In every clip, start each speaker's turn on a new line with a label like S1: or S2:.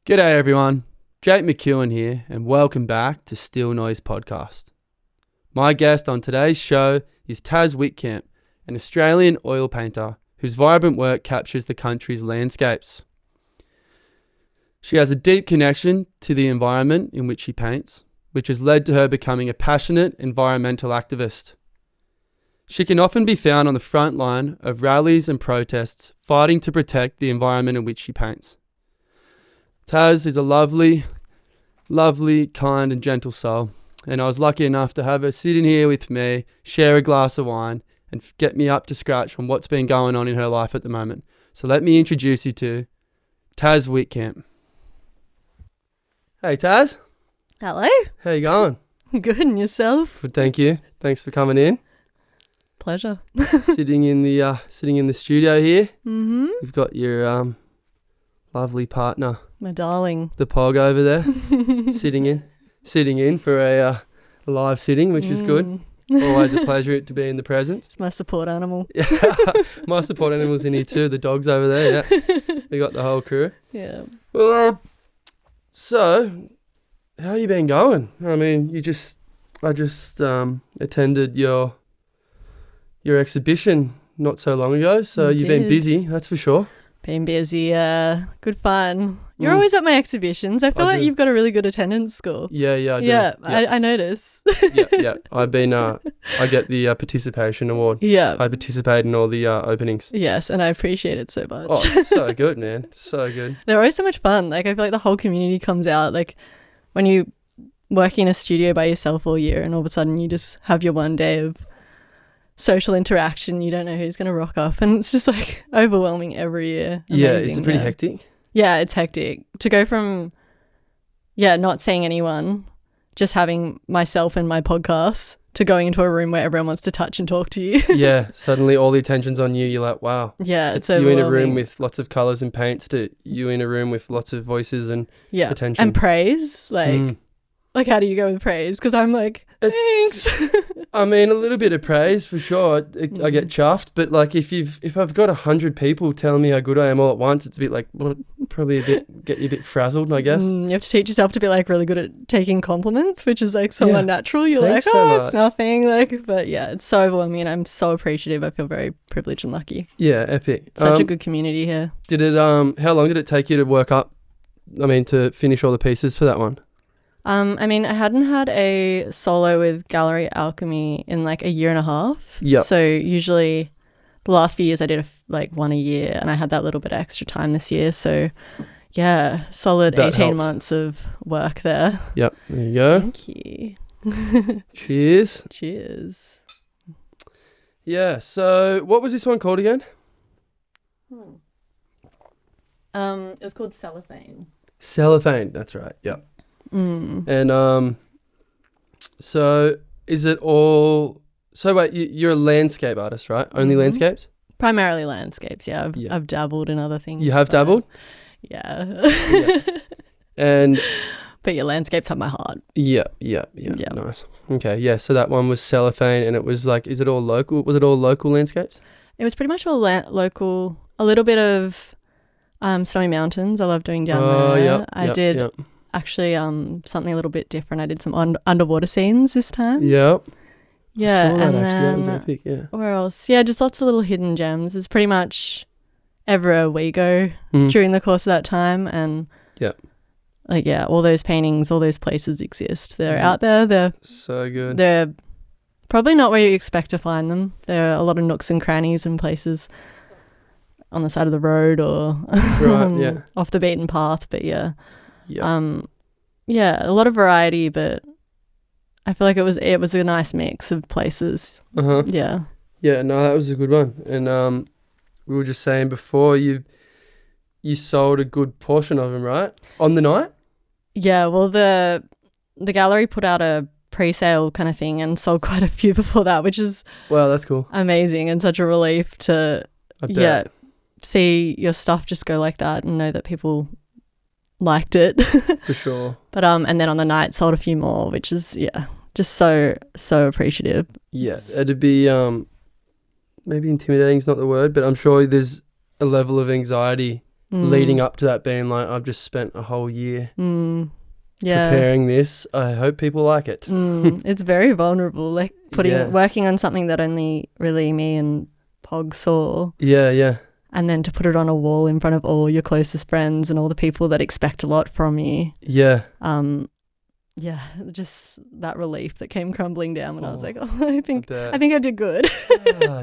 S1: G'day everyone, Jake Mckeown here and welcome back to Still Noise Podcast. My guest on today's show is Taz Witkamp, an Australian oil painter whose vibrant work captures the country's landscapes. She has a deep connection to the environment in which she paints, which has led to her becoming a passionate environmental activist. She can often be found on the front line of rallies and protests fighting to protect the environment in which she paints. Taz is a lovely, kind and gentle soul, and I was lucky enough to have her sit in here with me, share a glass of wine, and get me up to scratch on what's been going on in her life at the moment. So let me introduce you to Taz Witkamp. Hey Taz.
S2: Hello.
S1: How you going?
S2: Good, and yourself?
S1: Good, thank you. Thanks for coming in.
S2: Pleasure.
S1: sitting in the studio here.
S2: Mm-hmm.
S1: You've got your lovely partner,
S2: My darling.
S1: the Pog over there, sitting in for a live sitting, which is good. Always a pleasure to be in the presence.
S2: It's my support animal.
S1: Yeah, my support animal's in here too. The dog's over there. Yeah, we got the whole crew.
S2: Yeah.
S1: Well, so how you been going? I mean, I just attended your exhibition not so long ago. So you've been busy, that's for sure.
S2: Been busy. Good fun. You're always at my exhibitions. I feel like you've got a really good attendance score.
S1: Yeah, I do.
S2: Yeah, I notice.
S1: yeah. I've been. I get the participation award.
S2: Yeah.
S1: I participate in all the openings.
S2: Yes, and I appreciate it so much.
S1: Oh, it's so good, man. So good.
S2: They're always so much fun. Like, I feel like the whole community comes out. Like, when you work in a studio by yourself all year and all of a sudden you just have your one day of social interaction, you don't know who's going to rock up, and it's just like overwhelming every year. Amazing.
S1: Yeah, is it pretty hectic?
S2: Yeah, it's hectic. To go from, not seeing anyone, just having myself and my podcast, to going into a room where everyone wants to touch and talk to you.
S1: Yeah, suddenly all the attention's on you. You're like, wow.
S2: Yeah, it's
S1: you in a room with lots of colours and paints to you in a room with lots of voices and attention.
S2: And praise. Like, how do you go with praise? Because I'm like, thanks.
S1: I mean, a little bit of praise for sure. I get chuffed, but like if I've got 100 people telling me how good I am all at once, it's a bit like, well, probably get you a bit frazzled, I guess.
S2: You have to teach yourself to be like really good at taking compliments, which is like so unnatural. You're
S1: Thanks
S2: like,
S1: so
S2: it's nothing. Like, but yeah, it's so overwhelming, and I'm so appreciative. I feel very privileged and lucky.
S1: Yeah, epic.
S2: Such a good community here.
S1: Did it? How long did it take you to work up? I mean, to finish all the pieces for that one.
S2: I mean, I hadn't had a solo with Gallery Alchemy in like a year and a half.
S1: Yeah.
S2: So usually the last few years I did one a year, and I had that little bit of extra time this year. So yeah, solid
S1: that
S2: 18
S1: helped.
S2: months of work there.
S1: Yep. There you go.
S2: Thank you.
S1: Cheers.
S2: Cheers.
S1: Yeah. So what was this one called again?
S2: It was called Cellophane.
S1: Cellophane. That's right. Yep. And so is it all? So wait, you're a landscape artist, right? Only landscapes?
S2: Primarily landscapes. Yeah, I've dabbled in other things.
S1: You have dabbled?
S2: Yeah.
S1: And
S2: but yeah, landscapes have my heart.
S1: Yeah. Nice. Okay. Yeah. So that one was cellophane, and it was like, is it all local? Was it all local landscapes?
S2: It was pretty much all local. A little bit of Snowy Mountains. I love doing down there.
S1: Yeah.
S2: I did. Actually, something a little bit different. I did some underwater scenes this time.
S1: Yep.
S2: Yeah,
S1: I saw that,
S2: and
S1: actually.
S2: then
S1: That was epic. Yeah.
S2: Where else? Yeah, just lots of little hidden gems. It's pretty much everywhere we go during the course of that time, and all those paintings, all those places exist. They're out there. They're
S1: so good.
S2: They're probably not where you expect to find them. There are a lot of nooks and crannies and places on the side of the road or off the beaten path. But yeah. A lot of variety, but I feel like it was a nice mix of places. Yeah,
S1: no, that was a good one. And we were just saying before, you sold a good portion of them, right, on the night?
S2: Yeah, well, the gallery put out a pre-sale kind of thing and sold quite a few before that, which is
S1: that's cool,
S2: amazing, and such a relief to see your stuff just go like that and know that people liked it.
S1: For sure.
S2: But and then on the night sold a few more, which is just so appreciative.
S1: It'd be maybe intimidating is not the word, but I'm sure there's a level of anxiety leading up to that being like, I've just spent a whole year
S2: Yeah.
S1: preparing this. I hope people like it.
S2: It's very vulnerable, like working on something that only really me and Pog saw.
S1: Yeah.
S2: And then to put it on a wall in front of all your closest friends and all the people that expect a lot from you.
S1: Yeah.
S2: Just that relief that came crumbling down when I was like, I think I did good.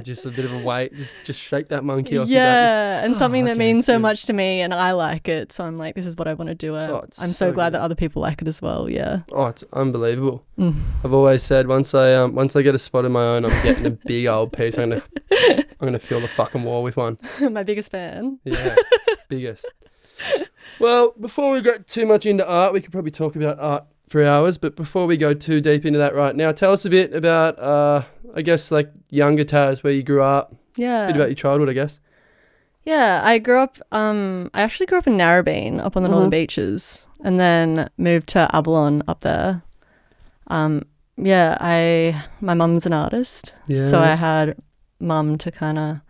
S1: Just a bit of a weight. Just shake that monkey off your
S2: back. And something that means so
S1: good.
S2: much to me, and I like it. So I'm like, this is what I want to do. I'm so glad that other people like it as well. Yeah.
S1: Oh, it's unbelievable. I've always said once I get a spot of my own, I'm getting a big old piece. I'm gonna fill the fucking wall with one.
S2: My biggest fan.
S1: Yeah, biggest. Well, before we get too much into art, we could probably talk about art for hours, but before we go too deep into that right now, tell us a bit about, I guess, like younger Taz, where you grew up.
S2: Yeah.
S1: A bit about your childhood, I guess.
S2: Yeah, I grew up, I actually grew up in Narrabeen, up on the Northern Beaches, and then moved to Avalon up there. My mum's an artist, so I had mum to kind of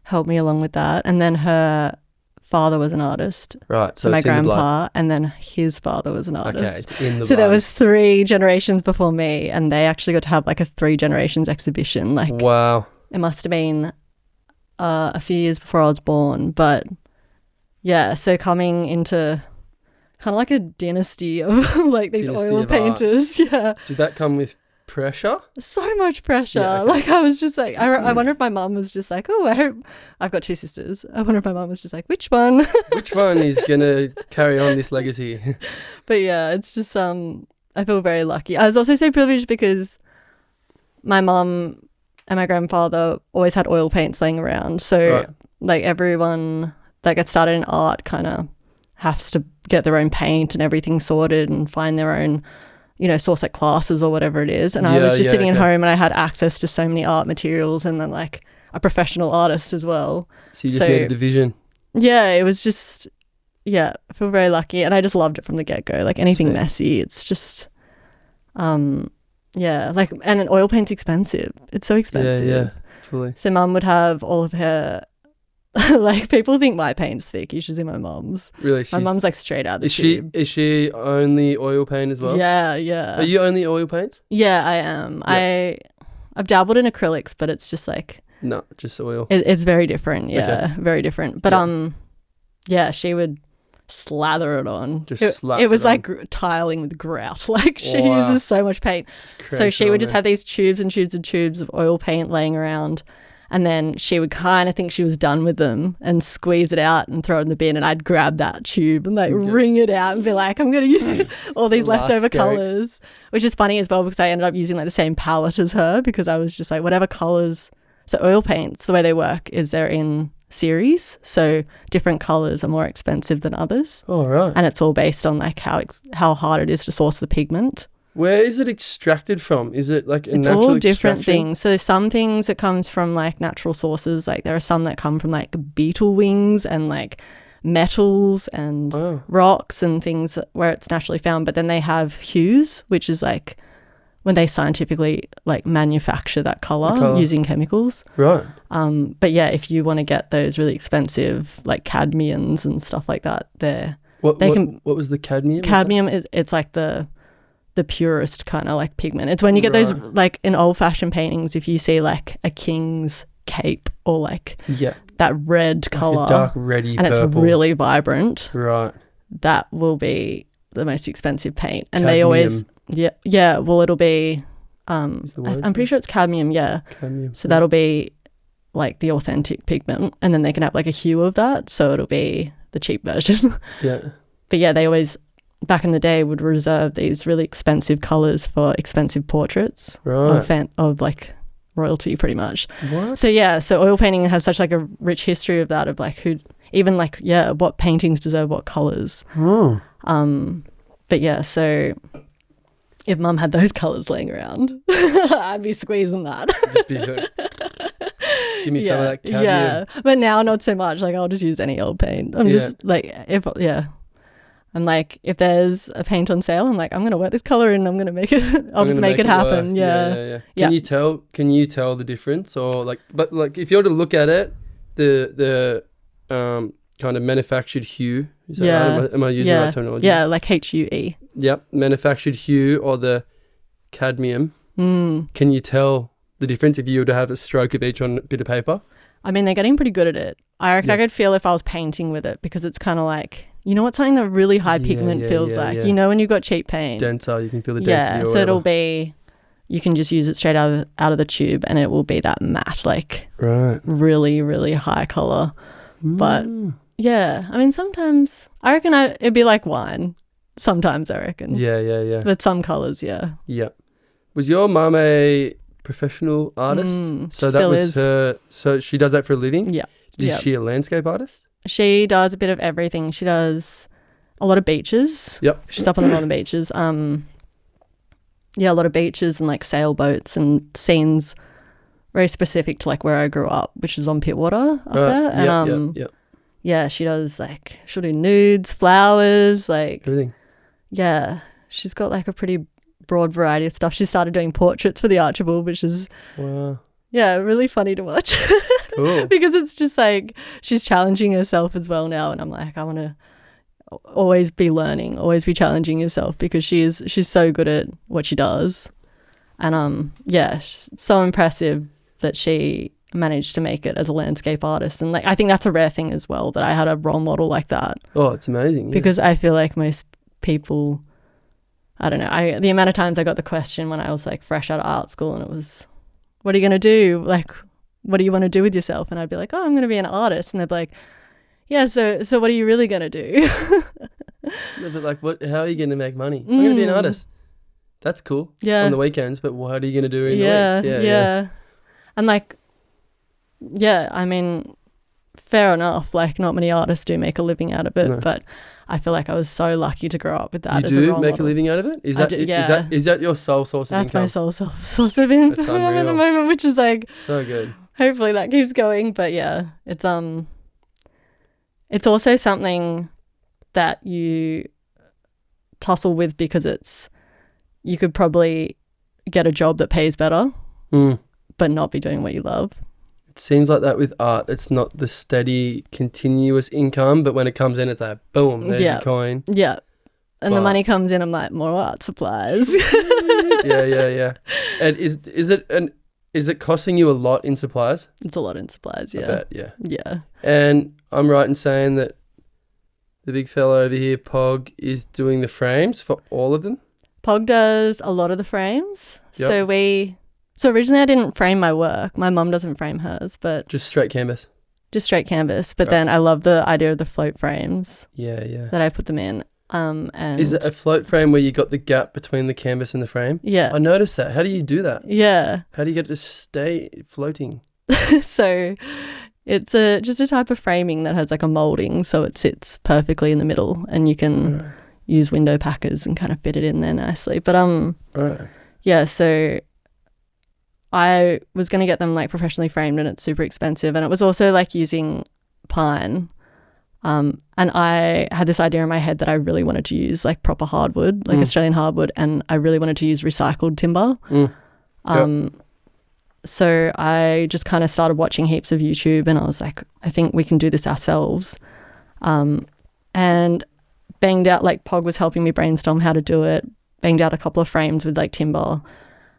S2: help me along with that, and then her father was an artist.
S1: Right.
S2: So my grandpa, and then his father was an artist.
S1: Okay, it's in the
S2: So
S1: blood.
S2: there was 3 generations before me, and they actually got to have like a 3 generations exhibition. Like,
S1: wow.
S2: It must have been a few years before I was born, but yeah. So coming into kind of like a dynasty of like these oil painters. Yeah.
S1: Did that come with pressure?
S2: So much pressure.
S1: Yeah, okay.
S2: Like I was just like, I wonder if my mum was just like, oh, I hope, I've got 2 sisters. I wonder if my mum was just like, which one?
S1: Which one is going to carry on this legacy?
S2: But yeah, it's just, I feel very lucky. I was also so privileged because my mum and my grandfather always had oil paints laying around. So like everyone that gets started in art kind of has to get their own paint and everything sorted and find their own, source like classes or whatever it is. And I was just sitting at home and I had access to so many art materials and then like a professional artist as well.
S1: So you just needed the vision. Yeah,
S2: it was just, I feel very lucky. And I just loved it from the get-go. Like anything messy, it's just, and an oil paint's expensive. It's so expensive.
S1: Yeah, fully.
S2: So mum would have all of her, like people think my paint's thick. You should see my mum's.
S1: Really?
S2: My mum's like straight out of the tube.
S1: Is she only oil paint as well?
S2: Yeah.
S1: Are you only oil paints?
S2: Yeah, I am. Yeah. I've dabbled in acrylics, but it's just like...
S1: No, just oil.
S2: It's very different. Yeah, very different. But she would slather it on. It was like tiling with grout. Like she uses so much paint. So she would just have these tubes and tubes and tubes of oil paint laying around. And then she would kind of think she was done with them and squeeze it out and throw it in the bin. And I'd grab that tube and like wring it out and be like, I'm going to use all these leftover colours. Which is funny as well because I ended up using like the same palette as her because I was just like, whatever colours. So oil paints, the way they work is they're in series. So different colours are more expensive than others.
S1: Oh, right.
S2: And it's all based on like how hard it is to source the pigment.
S1: Where is it extracted from? Is it like a
S2: it's
S1: natural
S2: all different
S1: extraction?
S2: things. So some things it comes from like natural sources. Like there are some that come from like beetle wings and like metals and rocks and things where it's naturally found. But then they have hues, which is like when they scientifically like manufacture that color using chemicals.
S1: Right.
S2: But yeah, if you want to get those really expensive like cadmiums and stuff like that, what
S1: was the cadmium?
S2: Cadmium it's like the purest kind of like pigment. It's when you get those like in old fashioned paintings, if you see like a king's cape or like that red color,
S1: like a dark reddy
S2: and
S1: purple.
S2: It's really vibrant.
S1: Right.
S2: That will be the most expensive paint. And
S1: cadmium.
S2: They always well it'll be I'm pretty sure it's cadmium.
S1: Cadmium.
S2: So that'll be like the authentic pigment, and then they can have like a hue of that, so it'll be the cheap version. But they always back in the day would reserve these really expensive colours for expensive portraits of like royalty pretty much.
S1: What?
S2: So oil painting has such like a rich history of that, of like who even like what paintings deserve what colours. But so if mum had those colours laying around, I'd be squeezing that.
S1: Just be sure. Give me some of that cadmium.
S2: But now not so much. Like I'll just use any old paint. I'm just like I'm like, if there's a paint on sale, I'm like, I'm gonna work this color and I'm gonna make it. I'll just make it happen.
S1: Yeah. Can you tell the difference, or like, but like if you were to look at it, the kind of manufactured hue. Is that right? Am I using the right terminology?
S2: Yeah, like HUE.
S1: Yep, manufactured hue or the cadmium. Can you tell the difference if you were to have a stroke of each on a bit of paper?
S2: I mean, they're getting pretty good at it. I reckon I could feel if I was painting with it, because it's kind of like, you know what something that really high pigment feels like? You know when you've got cheap paint?
S1: Denser, you can feel the density or
S2: so
S1: whatever.
S2: it'll be, you can just use it straight out of the tube and it will be that matte, like really, really high colour. But yeah, I mean, sometimes I reckon it'd be like wine. Sometimes I reckon.
S1: Yeah.
S2: But some colours, yeah.
S1: Yeah. Was your mum a professional artist? So that was her. So she does that for a living?
S2: Yeah.
S1: Is she a landscape artist?
S2: She does a bit of everything. She does a lot of beaches.
S1: Yep.
S2: She's up on a lot of beaches. Yeah, a lot of beaches and like sailboats and scenes very specific to like where I grew up, which is on Pittwater up there. And yeah, she does like, she'll do nudes, flowers, like
S1: everything. Yeah.
S2: She's got like a pretty broad variety of stuff. She started doing portraits for the Archibald, which is really funny to watch.
S1: Cool.
S2: Because it's just like she's challenging herself as well now, and I'm like, I want to always be learning, always be challenging yourself, because she's so good at what she does. And she's so impressive that she managed to make it as a landscape artist. And like, I think that's a rare thing as well, that I had a role model like that.
S1: Oh, it's amazing.
S2: Because I feel like most people, I don't know, the amount of times I got the question when I was like fresh out of art school, and it was, what are you going to do? Like, what do you want to do with yourself? And I'd be like, oh, I'm going to be an artist. And they'd be like, yeah, so what are you really going to do?
S1: No, but like, how are you going to make money? I'm going to be an artist. That's cool. Yeah. On the weekends, but what are you going to do in the week? Yeah.
S2: And like, I mean, fair enough. Like, not many artists do make a living out of it, but I feel like I was so lucky to grow up with that.
S1: You do make a living out of it? Is that your sole source of income?
S2: That's my sole source of income at the moment, which is like
S1: so good. Hopefully
S2: that keeps going. But yeah, it's also something that you tussle with, because you could probably get a job that pays better, but not be doing what you love.
S1: It seems like that with art. It's not the steady, continuous income, but when it comes in, it's like, boom, there's your coin.
S2: Yeah. And the money comes in, I'm like, more art supplies.
S1: Yeah. And is it costing you a lot in supplies?
S2: It's a lot in supplies, yeah.
S1: I bet, yeah.
S2: Yeah.
S1: And I'm right in saying that the big fella over here, Pog, is doing the frames for all of them?
S2: Pog does a lot of the frames.
S1: Yep.
S2: So originally I didn't frame my work. My mum doesn't frame hers, but...
S1: Just straight canvas?
S2: Just straight canvas. But then I love the idea of the float frames.
S1: Yeah.
S2: That I put them in. And
S1: is it a float frame where you got the gap between the canvas and the frame?
S2: Yeah.
S1: I noticed that. How do you do that?
S2: Yeah.
S1: How do you get it to stay floating?
S2: So it's just a type of framing that has like a moulding, so it sits perfectly in the middle, and you can use window packers and kind of fit it in there nicely. But yeah, so I was going to get them like professionally framed, and it's super expensive, and it was also like using pine. And I had this idea in my head that I really wanted to use like proper hardwood, like Australian hardwood, and I really wanted to use recycled timber. So I just kind of started watching heaps of YouTube, and I was like, I think we can do this ourselves. And banged out, like Pog was helping me brainstorm how to do it, banged out a couple of frames with like timber.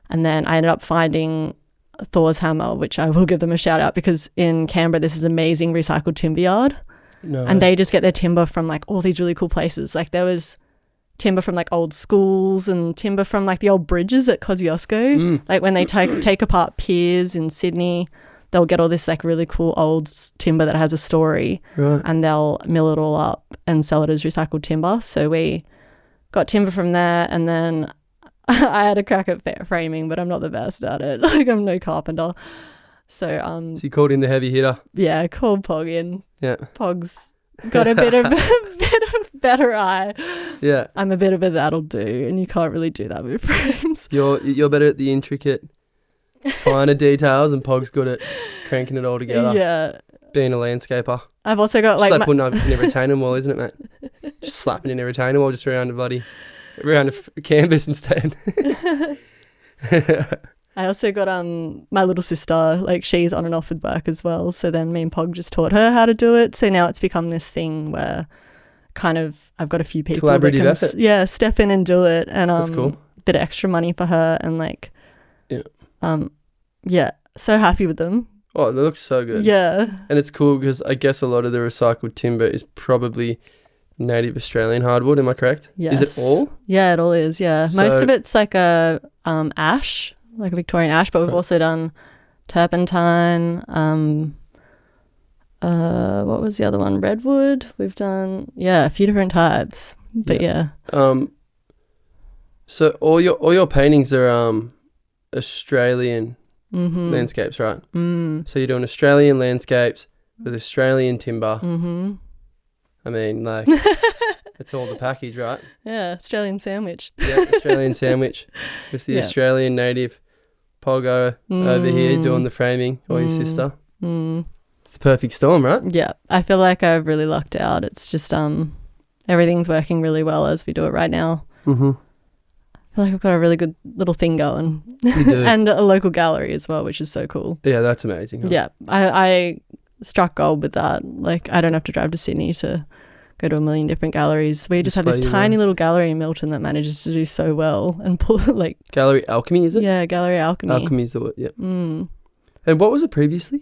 S2: And then I ended up finding Thor's Hammer, which I will give them a shout out, because in Canberra, this is amazing recycled timber yard.
S1: No.
S2: And they just get their timber from like all these really cool places. Like there was timber from like old schools and timber from like the old bridges at Kosciuszko. Like when they take apart piers in Sydney, they'll get all this like really cool old timber that has a story, and they'll mill it all up and sell it as recycled timber. So we got timber from there, and then I had a crack at framing, but I'm not the best at it. Like I'm no carpenter. So
S1: you called in the heavy hitter.
S2: Yeah, called Pog in.
S1: Yeah.
S2: Pog's got a bit of better eye.
S1: Yeah.
S2: I'm a bit of a that'll do, and you can't really do that with frames.
S1: You're better at the intricate, finer details, and Pog's good at cranking it all together.
S2: Yeah.
S1: Being a landscaper.
S2: I've also got like...
S1: It's like putting up in a retaining wall, isn't it, mate? Just slapping in a retaining wall just around a canvas instead.
S2: I also got my little sister, like she's on and off with work as well. So then me and Pog just taught her how to do it. So now it's become this thing where kind of I've got a few people that
S1: Collaborative
S2: can
S1: effort.
S2: step in and do it, and
S1: That's cool.
S2: bit of extra money for her, and like
S1: Yeah.
S2: so happy with them.
S1: Oh, it looks so good.
S2: Yeah.
S1: And it's cool because I guess a lot of the recycled timber is probably native Australian hardwood. Am I correct?
S2: Yes.
S1: Is it all?
S2: Yeah, it all is. Yeah. Most
S1: So-
S2: of it's like a ash, like a Victorian ash, but we've also done turpentine. What was the other one? Redwood. We've done a few different types. But yeah.
S1: So all your paintings are Australian
S2: Mm-hmm.
S1: landscapes, right?
S2: Mm.
S1: So you're doing Australian landscapes with Australian timber.
S2: Mm-hmm.
S1: I mean, like, it's all the package, right?
S2: Yeah, Australian sandwich.
S1: Yeah, Australian sandwich with the
S2: Yeah.
S1: Australian native Pogo over here doing the framing, or your sister.
S2: Mm.
S1: It's the perfect storm, right?
S2: Yeah, I feel like I've really lucked out. It's just everything's working really well as we do it right now.
S1: Mm-hmm.
S2: I feel like I've got a really good little thing going.
S1: You do.
S2: And a local gallery as well, which is so cool.
S1: Yeah, that's amazing. Huh?
S2: Yeah, I struck gold with that. Like, I don't have to drive to Sydney to go to a million different galleries. We just have this
S1: Display your
S2: tiny
S1: work.
S2: little gallery in Milton that manages to do so well and pull like
S1: Gallery Alchemy, is it?
S2: Gallery Alchemy.
S1: Alchemy is the word, yeah.
S2: Mm.
S1: And what was it previously?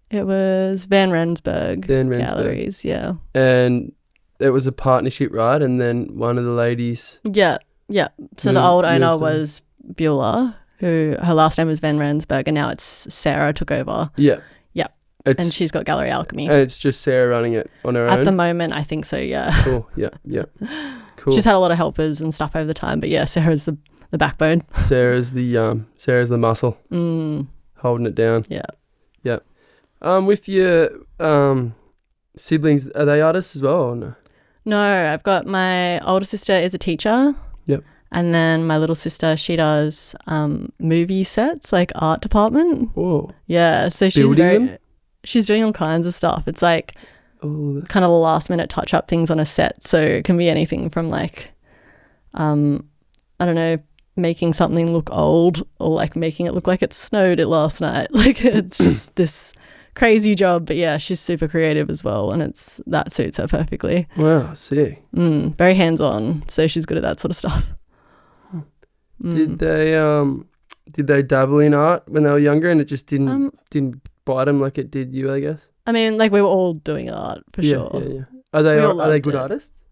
S2: It was Van Rensburg
S1: Van Rensburg.
S2: Galleries. Yeah.
S1: And it was a partnership, right? And then one of the ladies.
S2: Yeah. Yeah. So the
S1: Moved-
S2: old owner
S1: moved on.
S2: was Beulah, who her last name was Van Rensburg, and now it's Sarah took over.
S1: Yeah.
S2: Yeah.
S1: It's,
S2: And she's got Gallery Alchemy.
S1: and it's just Sarah running it on her
S2: At
S1: own.
S2: the moment, I think so, yeah.
S1: Cool. Yeah. Yeah. Cool.
S2: She's had a lot of helpers and stuff over the time, but yeah, Sarah's the backbone.
S1: Sarah's the muscle
S2: Mm,
S1: holding it down.
S2: yeah.
S1: Yeah. With your siblings, are they artists as well or no?
S2: No, I've got my older sister is a teacher.
S1: Yep.
S2: And then my little sister, she does movie sets, like art department.
S1: Whoa.
S2: Yeah, so she's
S1: Building them?
S2: she's doing all kinds of stuff. It's like
S1: Oh,
S2: kind of the last minute touch up things on a set. So it can be anything from like, I don't know, making something look old or like making it look like it snowed it last night. Like it's just this crazy job. But yeah, she's super creative as well, and that suits her perfectly.
S1: wow. Sick.
S2: Very hands on. So she's good at that sort of stuff.
S1: Did they dabble in art when they were younger and it just didn't bite them like it did you, I guess?
S2: I mean, like we were all doing art for sure.
S1: Yeah. Are they
S2: We all
S1: are they
S2: loved
S1: good
S2: it.
S1: artists?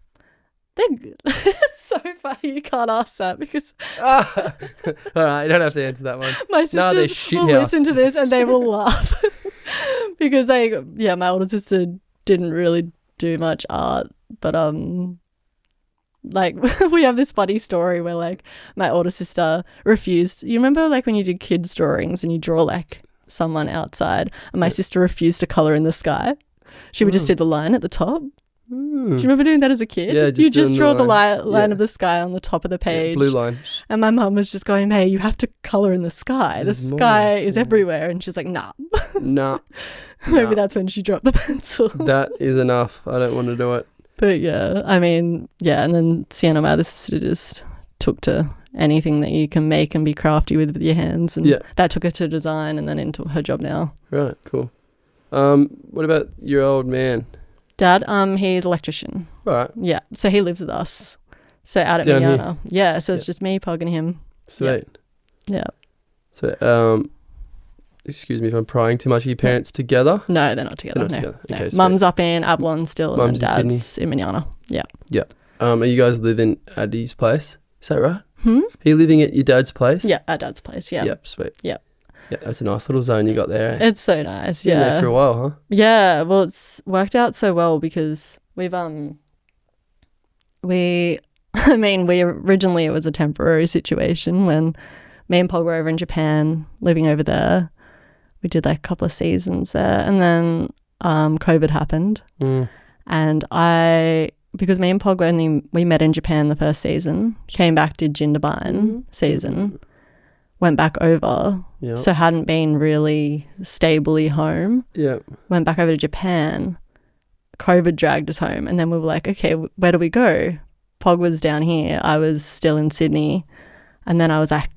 S2: They're good. It's so funny. You can't ask that because
S1: All right, you don't have to answer that one.
S2: my
S1: Nah, they're
S2: sisters
S1: shit
S2: will
S1: house.
S2: listen to this and they will laugh because my older sister didn't really do much art, but like we have this funny story where like my older sister refused. You remember like when you did kids drawings and you draw like someone outside, and my sister refused to color in the sky. She would just do the line at the top. Do you remember doing that as a kid?
S1: Yeah,
S2: you
S1: just
S2: just
S1: doing
S2: draw
S1: the
S2: the line
S1: Yeah.
S2: of the sky on the top of the page.
S1: Blue line.
S2: And my mum was just going, hey, you have to colour in the sky. The
S1: There's more.
S2: sky is
S1: Yeah.
S2: everywhere. And she's like, nah.
S1: Nah.
S2: Maybe
S1: Nah.
S2: that's when she dropped the pencil.
S1: That is enough. I don't want to do it.
S2: But yeah, I mean, yeah. And then Sienna, my other sister, just took to anything that you can make and be crafty with your hands. And
S1: Yeah.
S2: that took her to design and then into her job now.
S1: Right, cool. What about your old man?
S2: Dad, he's an electrician.
S1: All right,
S2: Yeah. So he lives with us. So out at
S1: Down here?
S2: Mckeown. Yeah. So it's
S1: Yeah.
S2: just me, Pog, and him.
S1: sweet.
S2: Yeah.
S1: So, excuse me if I'm prying too much. Are your parents together?
S2: No, they're not together.
S1: They're not
S2: no.
S1: together.
S2: No.
S1: Okay, sweet.
S2: Mum's up in Avalon still,
S1: Mum's in
S2: and Dad's in Mckeown. Yeah.
S1: Are you guys living at his place? Is that right?
S2: Hmm?
S1: Are you living at your dad's place?
S2: Yeah, at Dad's place. Yeah.
S1: Yep, sweet.
S2: Yep.
S1: Yeah, that's a nice little zone you got there. Eh?
S2: It's so nice.
S1: Been there
S2: Yeah.
S1: for a while, huh?
S2: Yeah. Well, it's worked out so well because we originally it was a temporary situation when me and Pog were over in Japan living over there. We did like a couple of seasons there, and then COVID happened, and because me and Pog we met in Japan the first season, came back, did Jindabyne season, went back over,
S1: Yeah.
S2: so hadn't been really stably home.
S1: Yeah.
S2: Went back over to Japan. COVID dragged us home, and then we were like, okay, where do we go? Pog was down here. I was still in Sydney, and then I was like,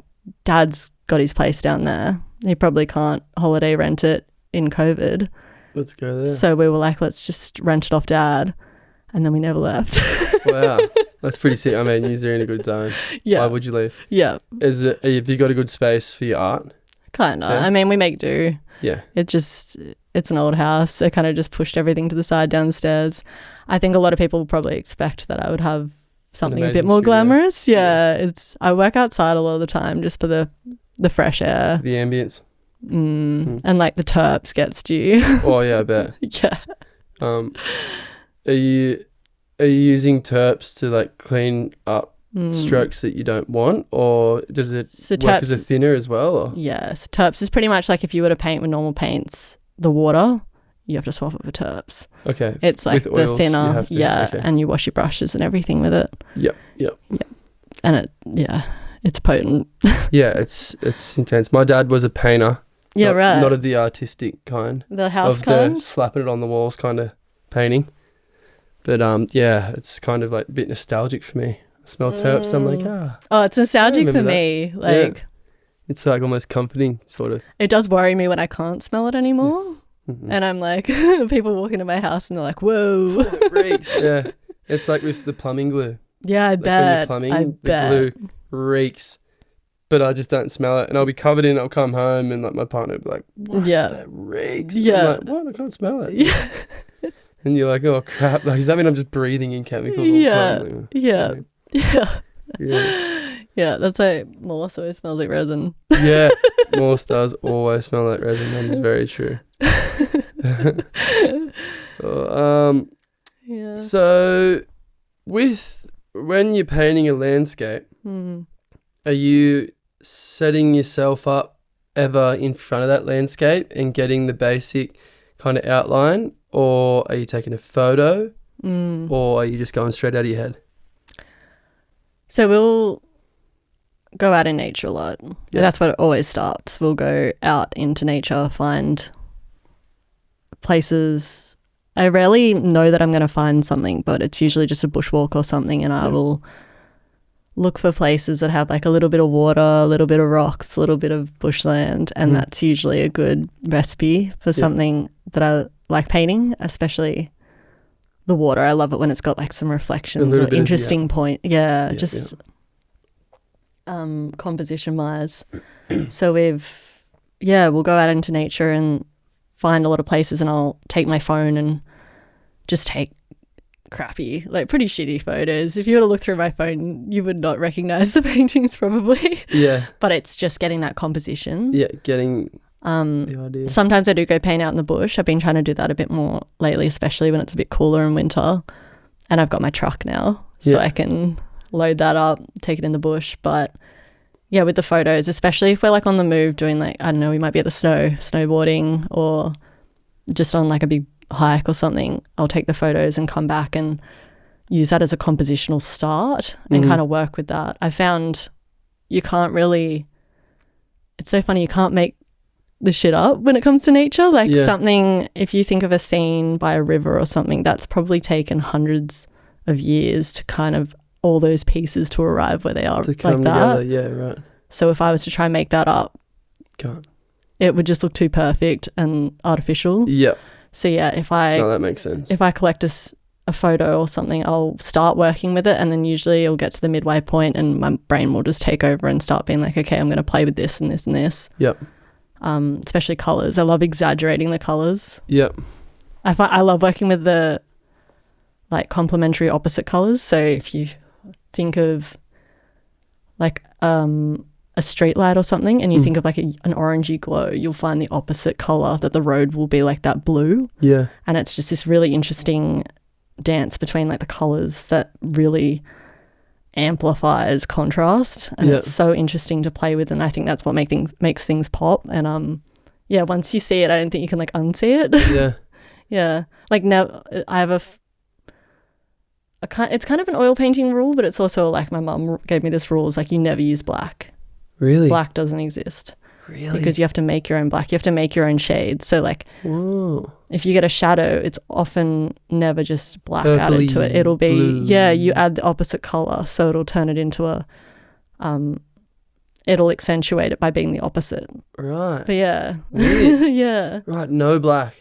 S2: Dad's got his place down there. He probably can't holiday rent it in COVID.
S1: Let's go there.
S2: So we were like, let's just rent it off Dad. And then we never left.
S1: Wow. That's pretty sick. I mean, you're in a good zone.
S2: Yeah.
S1: Why would you leave?
S2: Yeah.
S1: Have you got a good space for your art?
S2: Kind of.
S1: Yeah.
S2: I mean, we make do.
S1: Yeah.
S2: It's an old house. I kind of just pushed everything to the side downstairs. I think a lot of people probably expect that I would have something a bit
S1: amazing
S2: more
S1: studio.
S2: glamorous. Yeah. I work outside a lot of the time just for the fresh air.
S1: The ambience.
S2: And like the terps gets to you.
S1: Oh yeah, I bet.
S2: Yeah.
S1: Are you using terps to like clean up strokes that you don't want, or does it work as a thinner as well? Or?
S2: Yes, terps is pretty much like if you were to paint with normal paints, the water, you have to swap it for terps.
S1: Okay.
S2: It's like
S1: with
S2: the
S1: oils,
S2: thinner,
S1: okay.
S2: and you wash your brushes and everything with it.
S1: Yep.
S2: And it's potent.
S1: Yeah, it's intense. My dad was a painter.
S2: Yeah, right.
S1: Not of the artistic kind.
S2: The house
S1: of
S2: kind?
S1: the slapping it on the walls kind of painting. But yeah, it's kind of like a bit nostalgic for me. I smell terps, I'm like,
S2: Oh, it's nostalgic for
S1: that.
S2: me. Like,
S1: yeah. It's like almost comforting, sort of.
S2: it does worry me when I can't smell it anymore.
S1: Yeah. Mm-hmm.
S2: And I'm like, people walk into my house and they're like, whoa.
S1: It reeks. Yeah. It's like with the plumbing glue.
S2: Yeah, I
S1: Like
S2: bet.
S1: when you're plumbing, the glue reeks. But I just don't smell it. And I'll be covered in it. I'll come home and like my partner will be like, what?
S2: Yeah.
S1: That reeks.
S2: Yeah.
S1: I'm like, what? I can't smell it.
S2: Yeah.
S1: And you're like, oh crap. Like, does that mean I'm just breathing in chemicals all
S2: Yeah.
S1: the time? Like,
S2: Yeah. Yeah.
S1: Yeah.
S2: Yeah, that's like Morse always smells like resin.
S1: Yeah. Morse does always smell like resin. That is very true.
S2: Yeah.
S1: So when you're painting a landscape, are you setting yourself up ever in front of that landscape and getting the basic kind of outline, or are you taking a photo, or are you just going straight out of your head?
S2: So we'll go out in nature a lot.
S1: Yeah.
S2: That's what it always starts. We'll go out into nature, find places. I rarely know that I'm going to find something, but it's usually just a bushwalk or something, and I will look for places that have like a little bit of water, a little bit of rocks, a little bit of bushland, and that's usually a good recipe for something that I like painting, especially the water. I love it when it's got like some reflections or interesting point. Yeah, just composition wise. So we'll go out into nature and find a lot of places, and I'll take my phone and just take crappy, like pretty shitty photos. If you were to look through my phone, you would not recognize the paintings probably.
S1: Yeah.
S2: But it's just getting that composition.
S1: Yeah, getting the idea.
S2: Sometimes I do go paint out in the bush. I've been trying to do that a bit more lately, especially when it's a bit cooler in winter. And I've got my truck now, so I can load that up, take it in the bush. But yeah, with the photos, especially if we're like on the move doing like, I don't know, we might be at the snowboarding or just on like a big hike or something, I'll take the photos and come back and use that as a compositional start and kind of work with that. I found you can't really, it's so funny, you can't make the shit up when it comes to nature. Like something, if you think of a scene by a river or something, that's probably taken hundreds of years to kind of all those pieces to arrive where they are
S1: to come
S2: like that.
S1: together. Yeah, right.
S2: So if I was to try and make that up,
S1: Can't.
S2: It would just look too perfect and artificial.
S1: Yeah.
S2: So yeah,
S1: that makes sense.
S2: If I collect a photo or something, I'll start working with it, and then usually it'll get to the midway point and my brain will just take over and start being like, okay, I'm going to play with this and this and this.
S1: Yep.
S2: Especially colours. I love exaggerating the colours.
S1: Yep.
S2: I love working with the like complementary opposite colours. So if you think of like a street light or something and you think of like an orangey glow, you'll find the opposite colour, that the road will be like that blue.
S1: Yeah.
S2: And it's just this really interesting dance between like the colours that really amplifies contrast, and it's so interesting to play with, and I think that's what makes things pop. And once you see it, I don't think you can like unsee it. Yeah. Like now I have it's kind of an oil painting rule, but it's also like my mum gave me this rule, is like you never use black.
S1: Really?
S2: Black doesn't exist.
S1: Really?
S2: Because you have to make your own black. You have to make your own shades. So like if you get a shadow, it's often never just black added to it. It'll be, you add the opposite colour. So it'll turn it into it'll accentuate it by being the opposite.
S1: Right.
S2: But yeah.
S1: Weird.
S2: Yeah.
S1: Right. No black.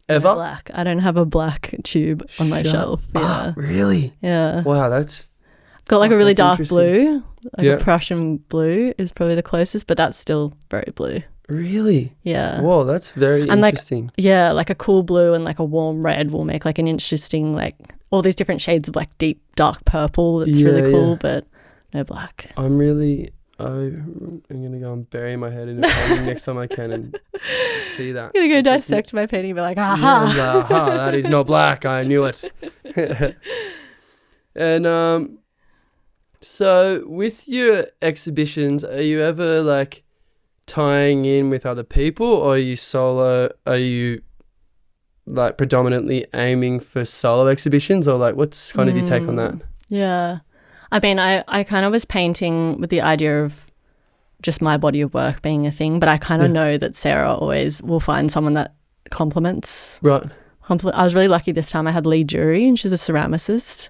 S1: Ever?
S2: No black. I don't have a black tube on my
S1: Shut
S2: shelf. Yeah.
S1: up. Really?
S2: Yeah.
S1: Wow, that's...
S2: Got like a really
S1: that's
S2: dark blue. Like
S1: Yeah.
S2: a Prussian blue is probably the closest, but that's still very blue.
S1: Really?
S2: Yeah.
S1: Whoa, that's very
S2: And, like,
S1: interesting.
S2: Yeah, like a cool blue and like a warm red will make like an interesting, like all these different shades of like deep dark purple. That's really
S1: Yeah,
S2: cool,
S1: yeah.
S2: but no black.
S1: I'm going to go and bury my head in a painting next time I can and see that.
S2: I'm gonna go
S1: Because-
S2: dissect my painting and be like,
S1: Yeah,
S2: aha.
S1: aha, that is not black. I knew it. And so with your exhibitions, are you ever like tying in with other people, or are you solo? Are you like predominantly aiming for solo exhibitions, or like what's kind of your take on that?
S2: Yeah. I mean, I kind of was painting with the idea of just my body of work being a thing, but I kind of
S1: Yeah.
S2: know that Sarah always will find someone that complements.
S1: Right.
S2: I was really lucky this time. I had Lee Jury, and she's a ceramicist,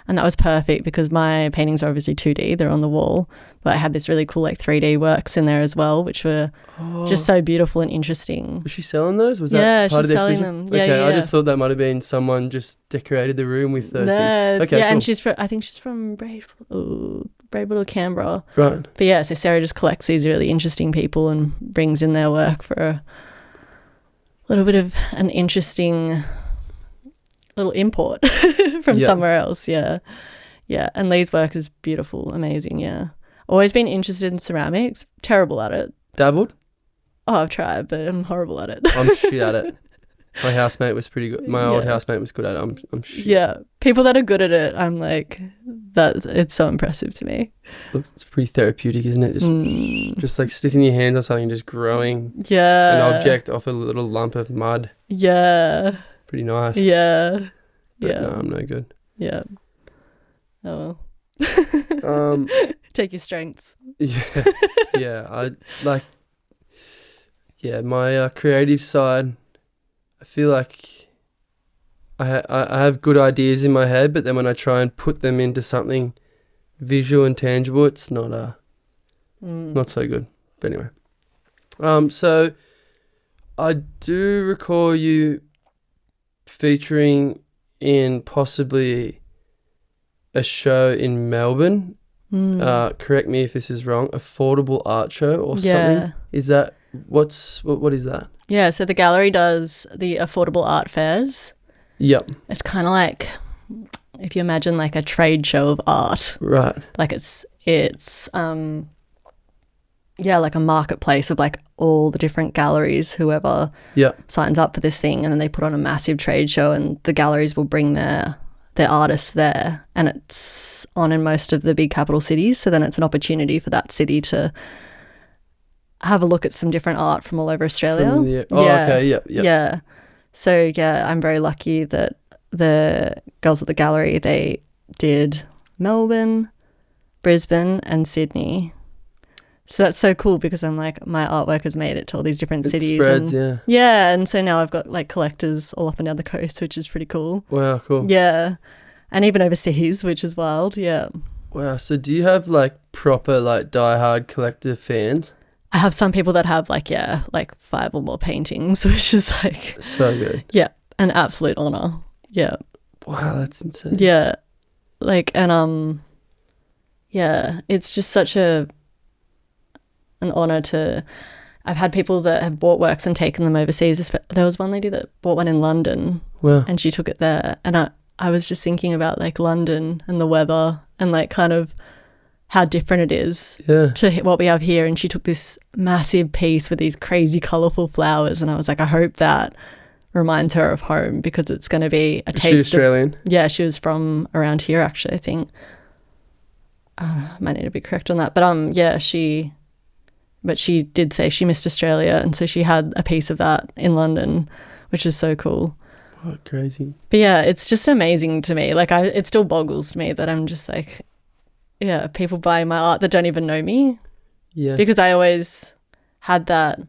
S2: and that was perfect because my paintings are obviously 2D, they're on the wall, but I had this really cool like 3D works in there as well, which were just so beautiful and interesting.
S1: Was she selling those? Was
S2: Yeah,
S1: that part of
S2: she's
S1: the
S2: selling
S1: exhibition?
S2: them. Yeah,
S1: Okay, I
S2: yeah.
S1: just thought that might have been someone just decorated the room with those things. Okay,
S2: yeah,
S1: cool.
S2: and I think she's from Braidwood or Canberra.
S1: Right.
S2: But yeah, so Sarah just collects these really interesting people and brings in their work for a little bit of an interesting little import from
S1: Yeah.
S2: somewhere else. Yeah. Yeah. And Lee's work is beautiful, amazing. Yeah. Always been interested in ceramics, terrible at it.
S1: Dabbled?
S2: Oh, I've tried, but I'm horrible at it.
S1: I'm shit at it. My housemate was pretty good. My old
S2: Yeah.
S1: housemate was good at it. I'm shit.
S2: Yeah. People that are good at it, I'm like, that it's so impressive to me.
S1: It's pretty therapeutic, isn't it? Just like sticking your hands on something and just growing
S2: Yeah.
S1: an object off a little lump of mud.
S2: Yeah.
S1: Pretty nice.
S2: Yeah.
S1: But
S2: Yeah.
S1: no, I'm no good.
S2: Yeah. Oh well. Take your strengths.
S1: Yeah. Yeah. I like, yeah, my creative side, I feel like I have good ideas in my head, but then when I try and put them into something visual and tangible, it's not so good. But anyway, so I do recall you featuring in possibly a show in Melbourne. Correct me if this is wrong. Affordable art show or something. Is that what is that?
S2: Yeah, so the gallery does the affordable art fairs.
S1: Yep.
S2: It's kind of like if you imagine like a trade show of art.
S1: Right.
S2: Like it's like a marketplace of like all the different galleries, whoever signs up for this thing, and then they put on a massive trade show, and the galleries will bring their artists there, and it's on in most of the big capital cities, so then it's an opportunity for that city to have a look at some different art from all over Australia.
S1: Okay, yep.
S2: Yeah. So yeah, I'm very lucky that the girls at the gallery, they did Melbourne, Brisbane and Sydney. So that's so cool because I'm like, my artwork has made it to all these different cities.
S1: Spreads,
S2: and, yeah. And so now I've got like collectors all up and down the coast, which is pretty cool.
S1: Wow, cool.
S2: Yeah. And even overseas, which is wild. Yeah.
S1: Wow. So do you have like proper like diehard collector fans?
S2: I have some people that have like 5 or more paintings, which is like
S1: So good.
S2: Yeah, an absolute honor. Yeah.
S1: Wow, that's insane.
S2: Yeah. Like, and yeah, it's just such an honor to. I've had people that have bought works and taken them overseas. There was one lady that bought one in London.
S1: Wow.
S2: And she took it there, and I was just thinking about like London and the weather and like kind of how different it is to what we have here. And she took this massive piece with these crazy colourful flowers, and I was like, I hope that reminds her of home, because it's going to be a taste.
S1: Is she Australian?
S2: Yeah, she was from around here actually, I think. I might need to be correct on that, but yeah, she did say she missed Australia, and so she had a piece of that in London, which is so cool.
S1: What crazy.
S2: But yeah, it's just amazing to me. Like it still boggles me that I'm just like, yeah, people buy my art that don't even know me.
S1: Yeah.
S2: Because I always had that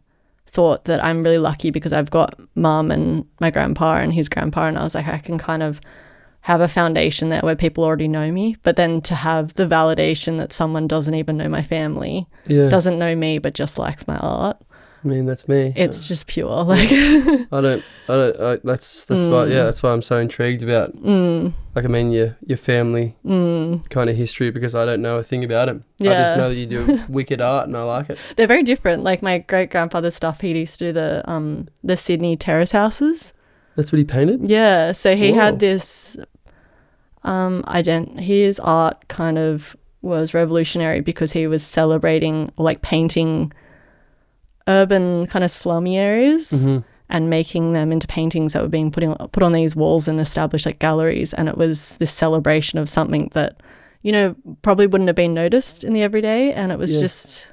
S2: thought that I'm really lucky because I've got mum and my grandpa and his grandpa, and I was like, I can kind of have a foundation there where people already know me, but then to have the validation that someone doesn't even know my family, doesn't know me, but just likes my art.
S1: I mean, that's me.
S2: It's just pure. Like,
S1: that's why I'm so intrigued about, like, I mean, your family kind of history, because I don't know a thing about it. I just know that you do wicked art and I like it.
S2: They're very different. Like my great grandfather's stuff, he used to do the Sydney terrace houses.
S1: That's what he painted?
S2: Yeah. So he had this, his art kind of was revolutionary because he was celebrating, or like painting urban kind of slummy areas and making them into paintings that were being put on these walls and established like galleries. And it was this celebration of something that, you know, probably wouldn't have been noticed in the everyday. And it was just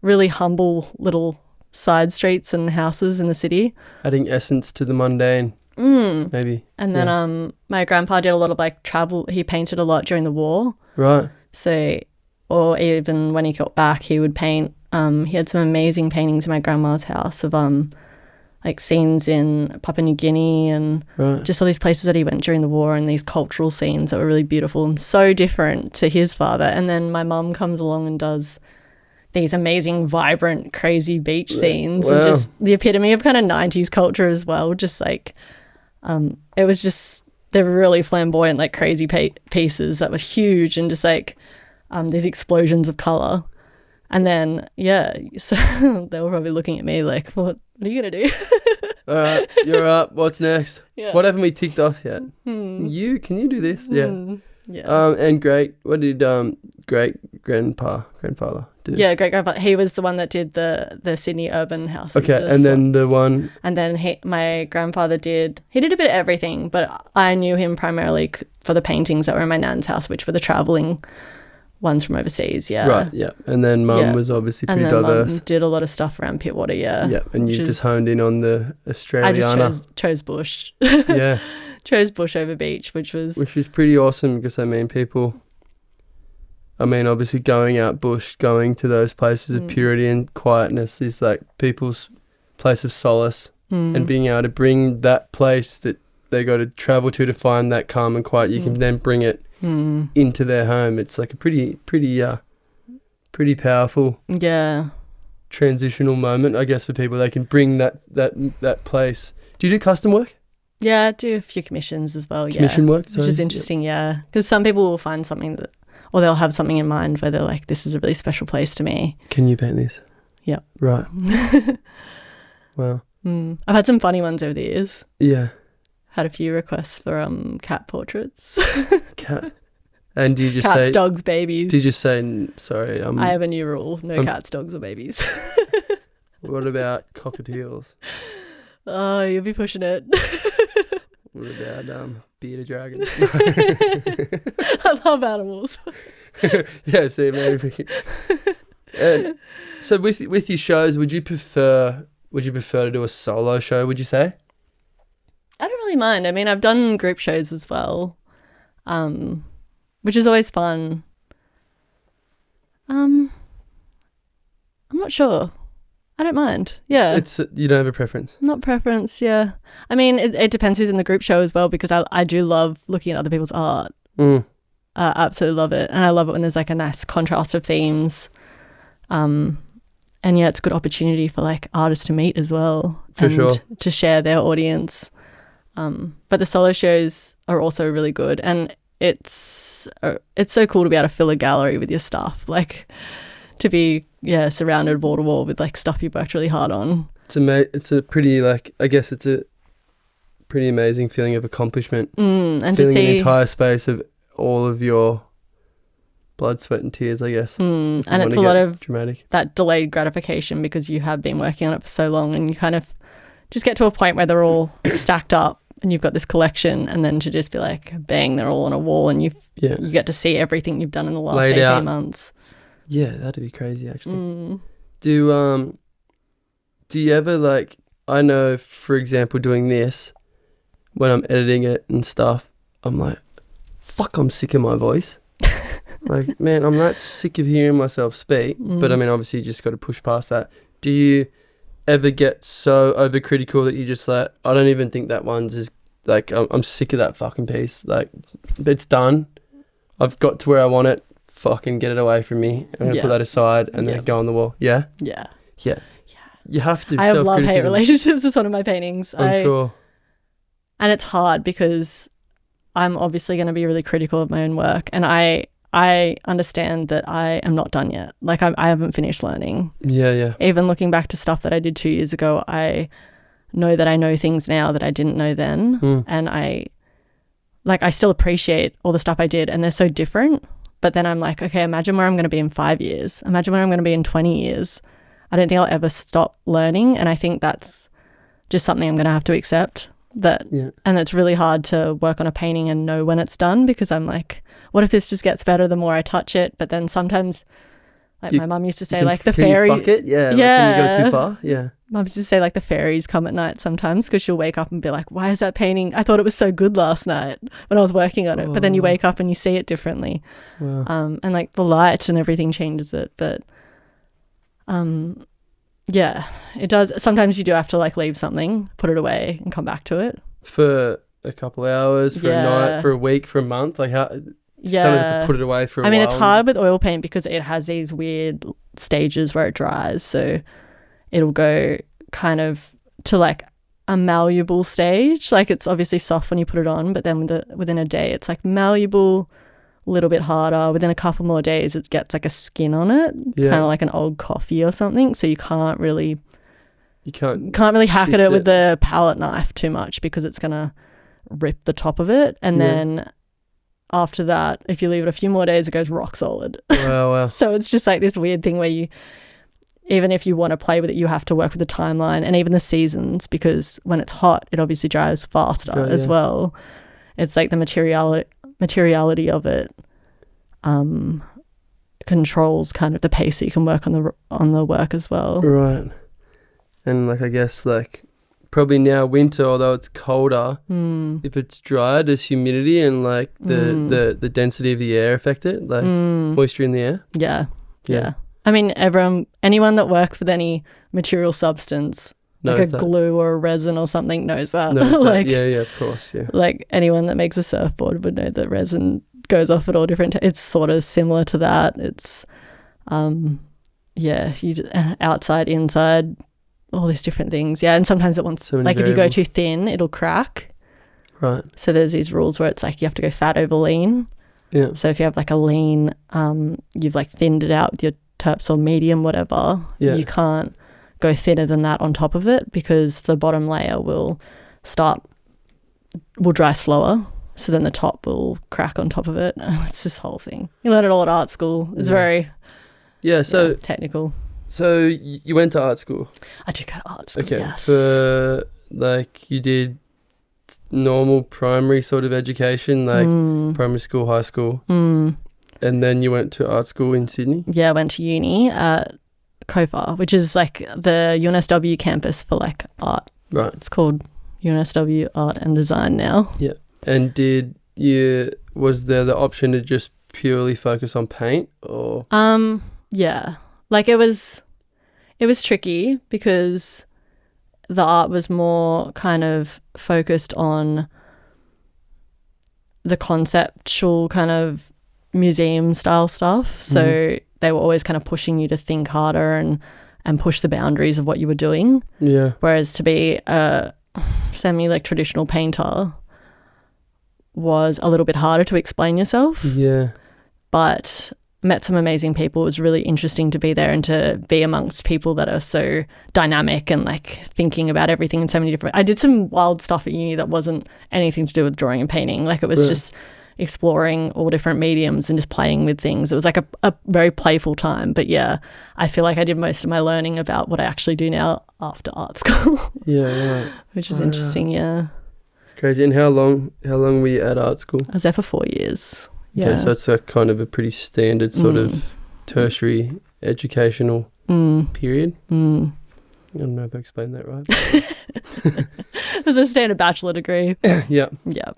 S2: really humble little side streets and houses in the city.
S1: Adding essence to the mundane, maybe.
S2: And then my grandpa did a lot of like travel. He painted a lot during the war.
S1: Right.
S2: So, or even when he got back, he would paint. He had some amazing paintings in my grandma's house of like scenes in Papua New Guinea and just all these places that he went during the war, and these cultural scenes that were really beautiful and so different to his father. And then my mum comes along and does these amazing, vibrant, crazy beach scenes and just the epitome of kind of 90s culture as well. Just like, it was just, they're really flamboyant, like crazy pieces that were huge and just like these explosions of colour. And then, so they were probably looking at me like, what are you going to do?
S1: All right, you're up. What's next?
S2: Yeah.
S1: What haven't we ticked off yet? Can you do this? Yeah. And what did grandfather do?
S2: Yeah, great-grandfather. He was the one that did the Sydney urban houses.
S1: Okay, and then the one...
S2: And then my grandfather did a bit of everything, but I knew him primarily for the paintings that were in my nan's house, which were the travelling ones from overseas,
S1: Right, yeah. And then mum was obviously pretty diverse.
S2: Mum did a lot of stuff around Pittwater,
S1: Yeah, and you just honed in on the Australiana.
S2: I just chose bush.
S1: Yeah.
S2: Chose bush over beach, which was
S1: pretty awesome, because, I mean, obviously going out bush, going to those places of purity and quietness is like people's place of solace, and being able to bring that place that they got to travel to find that calm and quiet, you can then bring it into their home. It's like a pretty powerful transitional moment, I guess, for people. They can bring that place. Do you do custom work?
S2: Yeah, I do a few commissions as well.
S1: Commission work, sorry.
S2: Which is interesting. Yeah, because some people will find something that, or they'll have something in mind where they're like, this is a really special place to me.
S1: Can you paint this?
S2: Yeah.
S1: Right. Wow.
S2: I've had some funny ones over the years.
S1: Yeah.
S2: Had a few requests for cat portraits.
S1: Cat. And do you just
S2: cats,
S1: say...
S2: dogs, babies.
S1: Do you just say, sorry,
S2: I have a new rule. No cats, dogs or babies.
S1: What about cockatiels?
S2: Oh, you'll be pushing it.
S1: What about bearded dragon?
S2: I love animals.
S1: Yeah, see, maybe. So with your shows, would you prefer to do a solo show, would you say?
S2: I don't really mind. I mean, I've done group shows as well, which is always fun. I'm not sure. I don't mind. Yeah.
S1: You don't have a preference?
S2: Not preference, yeah. I mean, it depends who's in the group show as well, because I do love looking at other people's art. I absolutely love it. And I love it when there's like a nice contrast of themes. And yeah, it's a good opportunity for like artists to meet as well.
S1: For sure.
S2: To share their audience. But the solo shows are also really good. And it's so cool to be able to fill a gallery with your stuff. Like, to be surrounded wall to wall with like stuff you've worked really hard on.
S1: It's a pretty, like, I guess it's a pretty amazing feeling of accomplishment.
S2: And
S1: filling
S2: to see
S1: an entire space of all of your blood, sweat and tears, I guess.
S2: And it's a lot of
S1: dramatic.
S2: That delayed gratification, because you have been working on it for so long, and you kind of just get to a point where they're all stacked up and you've got this collection, and then to just be like, bang, they're all on a wall, and you get to see everything you've done in the last
S1: Laid
S2: 18
S1: out.
S2: months.
S1: Yeah, that'd be crazy, actually. Do you ever, like, I know, for example, doing this, when I'm editing it and stuff, I'm like, fuck, I'm sick of my voice. Like, man, I'm not sick of hearing myself speak. But I mean, obviously you just got to push past that. Do you ever get so overcritical that you just like, I don't even think that one's like, I'm sick of that fucking piece. Like, it's done. I've got to where I want it. Fucking get it away from me. I'm going to put that aside and then go on the wall. Yeah?
S2: Yeah.
S1: Yeah. You have to.
S2: I have love-hate relationships with one of my paintings.
S1: I'm sure.
S2: And it's hard because I'm obviously going to be really critical of my own work. And I understand that I am not done yet. Like, I haven't finished learning.
S1: Yeah.
S2: Even looking back to stuff that I did 2 years ago, I know that I know things now that I didn't know then. And I still appreciate all the stuff I did, and they're so different. But then I'm like, okay, imagine where I'm going to be in 5 years. Imagine where I'm going to be in 20 years. I don't think I'll ever stop learning. And I think that's just something I'm going to have to accept. And it's really hard to work on a painting and know when it's done, because I'm like, what if this just gets better the more I touch it? But then sometimes, like, my mum used to say, like, the fairy.
S1: Can you fuck it? Yeah. Like, can you go too far? Yeah.
S2: Mum used to say, like, the fairies come at night sometimes, because she'll wake up and be like, why is that painting? I thought it was so good last night when I was working on it. But then you wake up and you see it differently.
S1: Wow.
S2: And like the light and everything changes it. But yeah, it does. Sometimes you do have to, like, leave something, put it away and come back to it.
S1: For a couple hours, for a night, for a week, for a month? Like, how... Some have to put it away for a while.
S2: I mean, it's hard with oil paint because it has these weird stages where it dries. So it'll go kind of to, like, a malleable stage. Like, it's obviously soft when you put it on, but then within a day it's like malleable, a little bit harder. Within a couple more days it gets like a skin on it, kind of like an old coffee or something. So you can't really hack at it with the palette knife too much, because it's gonna rip the top of it. And then after that, if you leave it a few more days, it goes rock solid.
S1: Wow.
S2: So it's just like this weird thing where you, even if you want to play with it, you have to work with the timeline and even the seasons, because when it's hot, it obviously dries faster as well. It's like the materiality of it controls kind of the pace that you can work on the work as well.
S1: Right. And, like, I guess, like, probably now winter, although it's colder, if it's dry, does humidity and, like, the density of the air affect it? Like, moisture in the air?
S2: Yeah. I mean, anyone that works with any material substance, like a glue or a resin or something, knows that. Like,
S1: yeah, of course, yeah.
S2: Like, anyone that makes a surfboard would know that resin goes off at all different it's sort of similar to that. It's outside, inside, all these different things. Yeah, and sometimes it wants, like, if you go too thin, it'll crack.
S1: Right.
S2: So there's these rules where it's like you have to go fat over lean.
S1: Yeah.
S2: So if you have, like, a lean, you've, like, thinned it out with your terps or medium, whatever. Yeah. You can't go thinner than that on top of it, because the bottom layer will dry slower. So then the top will crack on top of it. It's this whole thing. You learn it all at art school. It's very technical. So
S1: you went to art school?
S2: I did go to art school,
S1: okay.
S2: Yes.
S1: For, like, you did normal primary sort of education, like primary school, high school, and then you went to art school in Sydney?
S2: Yeah, I went to uni at COFA, which is, like, the UNSW campus for, like, art.
S1: Right.
S2: It's called UNSW Art and Design now.
S1: Yeah. And was there the option to just purely focus on paint, or?
S2: Yeah. Like, it was tricky because the art was more kind of focused on the conceptual kind of museum style stuff. So they were always kind of pushing you to think harder and push the boundaries of what you were doing.
S1: Yeah.
S2: Whereas to be a like traditional painter was a little bit harder to explain yourself.
S1: Yeah.
S2: But met some amazing people. It was really interesting to be there and to be amongst people that are so dynamic and, like, thinking about everything in so many different... I did some wild stuff at uni that wasn't anything to do with drawing and painting. Like, it was just exploring all different mediums and just playing with things. It was like a very playful time. But yeah, I feel like I did most of my learning about what I actually do now after art school.
S1: Yeah, right.
S2: Which is interesting, yeah.
S1: It's crazy. And how long were you at art school?
S2: I was there for 4 years. Yeah.
S1: Okay, so it's a kind of a pretty standard sort of tertiary educational period. I don't know if I explained that right.
S2: It was a standard bachelor degree.
S1: Yeah.
S2: Yeah.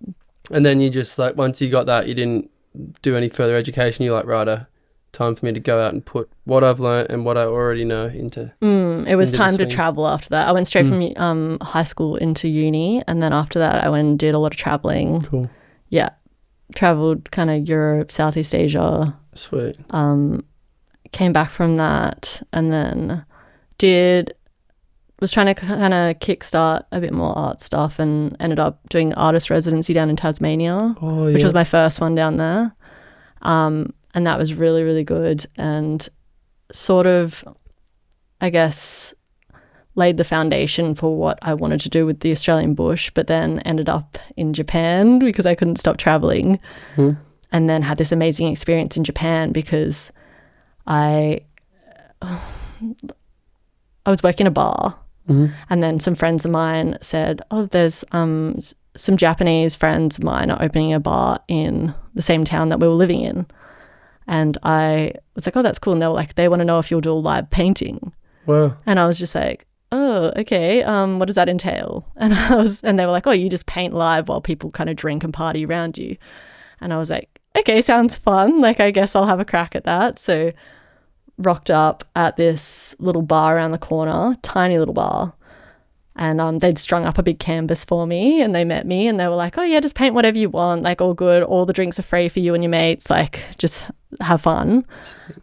S1: And then you just, like, once you got that, you didn't do any further education. You're like, right, time for me to go out and put what I've learnt and what I already know into.
S2: It was
S1: into the
S2: time to
S1: swing.
S2: travel after that. I went straight from high school into uni, and then after that I went and did a lot of traveling.
S1: Cool.
S2: Yeah, traveled kind of Europe, Southeast Asia.
S1: Sweet.
S2: Came back from that, and then was trying to kind of kickstart a bit more art stuff, and ended up doing artist residency down in Tasmania, which was my first one down there. And that was really, really good, and sort of, I guess, laid the foundation for what I wanted to do with the Australian bush, but then ended up in Japan because I couldn't stop traveling. And then had this amazing experience in Japan because I was working a bar, and then some friends of mine said, oh, there's some Japanese friends of mine are opening a bar in the same town that we were living in. And I was like, oh, that's cool. And they were like, they want to know if you'll do a live painting.
S1: Wow.
S2: And I was just like, oh, okay. What does that entail? And they were like, oh, you just paint live while people kind of drink and party around you. And I was like, okay, sounds fun. Like, I guess I'll have a crack at that. So rocked up at this little bar around the corner, tiny little bar. And they'd strung up a big canvas for me, and they met me and they were like, oh yeah, just paint whatever you want, like all good, all the drinks are free for you and your mates, like just have fun.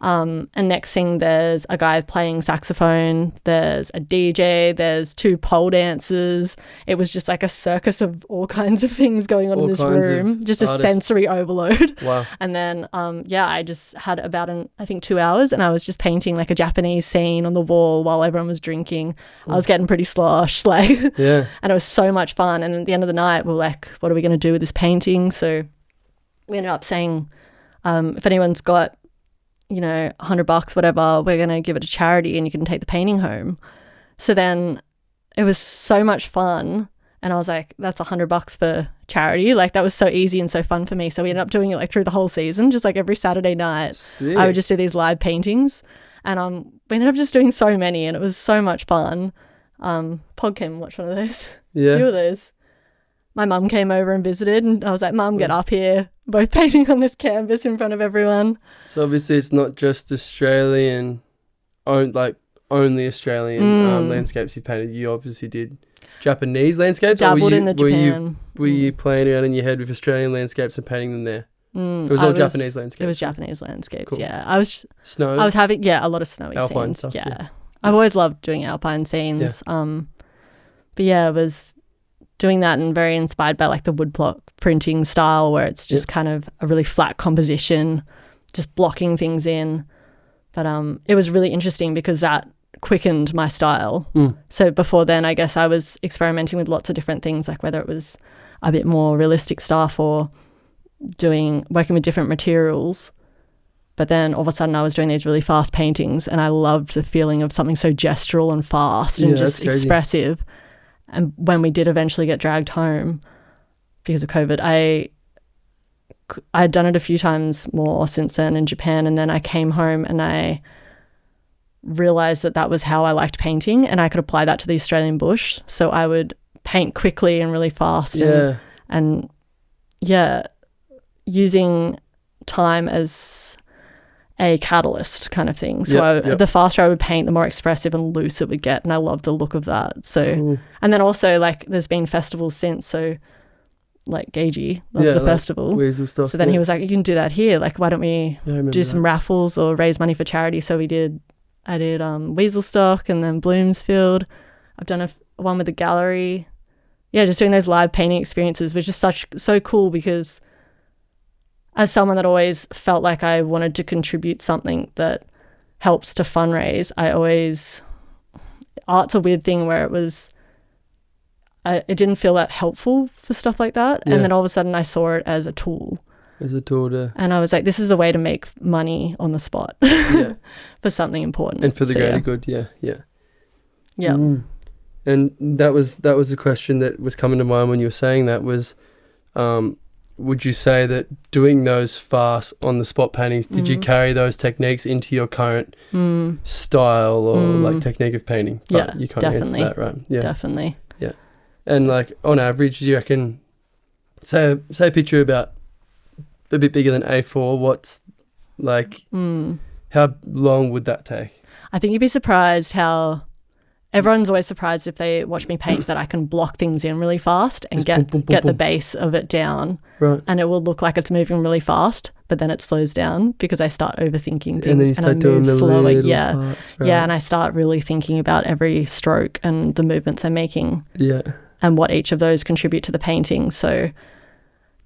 S2: And next thing, there's a guy playing saxophone, there's a DJ, there's 2 pole dancers. It was just like a circus of all kinds of things going on in this room, just a sensory overload.
S1: Wow.
S2: And then I just had about I think 2 hours, and I was just painting like a Japanese scene on the wall while everyone was drinking. I was getting pretty sloshed, like,
S1: yeah. And
S2: it was so much fun. And at the end of the night, we were like, what are we going to do with this painting? So we ended up saying, if anyone's got, $100, whatever, we're going to give it to charity and you can take the painting home. So then it was so much fun. And I was like, that's $100 for charity. Like, that was so easy and so fun for me. So we ended up doing it like through the whole season, just like every Saturday night.
S1: Sick.
S2: I would just do these live paintings. And we ended up just doing so many, and it was so much fun. Pod came and watched one of those.
S1: Yeah.
S2: 2 of those. My mum came over and visited, and I was like, Mum, get up here. Both painting on this canvas in front of everyone.
S1: So obviously it's not just Australian, only Australian landscapes you painted. You obviously did Japanese landscapes?
S2: Dabbled in the Japan.
S1: Were you playing around in your head with Australian landscapes and painting them there? It was all Japanese landscapes.
S2: It was Japanese landscapes,
S1: cool.
S2: Yeah. I was having, a lot of snowy
S1: Alpine
S2: scenes.
S1: stuff, yeah.
S2: I've always loved doing alpine scenes.
S1: Yeah.
S2: But yeah, I was doing that and very inspired by like the woodblock printing style, where it's just kind of a really flat composition, just blocking things in. But it was really interesting because that quickened my style. So before then, I guess I was experimenting with lots of different things, like whether it was a bit more realistic stuff or working with different materials. But then all of a sudden I was doing these really fast paintings, and I loved the feeling of something so gestural and fast and just expressive. And when we did eventually get dragged home because of COVID, I'd done it a few times more since then in Japan, and then I came home and I realised that was how I liked painting, and I could apply that to the Australian bush. So I would paint quickly and really fast and using time as a catalyst kind of thing. So the faster I would paint, the more expressive and loose it would get, and I love the look of that. So and then also like there's been festivals since, so like Gagey loves the festival.
S1: Weasel stuff,
S2: so then he was like, you can do that here, like why don't we do some raffles or raise money for charity? So I did Weaselstock, and then Bloomsfield. I've done one with the gallery. Just doing those live painting experiences was just so cool, because as someone that always felt like I wanted to contribute something that helps to fundraise, art's a weird thing where it didn't feel that helpful for stuff like that. And then all of a sudden I saw it as a tool. And I was like, this is a way to make money on the spot for something important.
S1: And for the greater good, yeah.
S2: Yeah.
S1: And that was a question that was coming to mind when you were saying that was, would you say that doing those fast on the spot paintings, did you carry those techniques into your current style or like technique of painting? But you can't answer that, right? Yeah, definitely. Yeah. And like on average, do you reckon, say a picture about a bit bigger than A4, what's Like, how long would that take?
S2: I think you'd be surprised how everyone's always surprised if they watch me paint that I can block things in really fast and
S1: Just
S2: get the base of it down.
S1: Right.
S2: And it will look like it's moving really fast, but then it slows down because I start overthinking things
S1: And then you start doing the
S2: slower.
S1: little
S2: Yeah.
S1: parts, right?
S2: Yeah, and I start really thinking about every stroke and the movements I'm making.
S1: Yeah.
S2: And what each of those contribute to the painting. So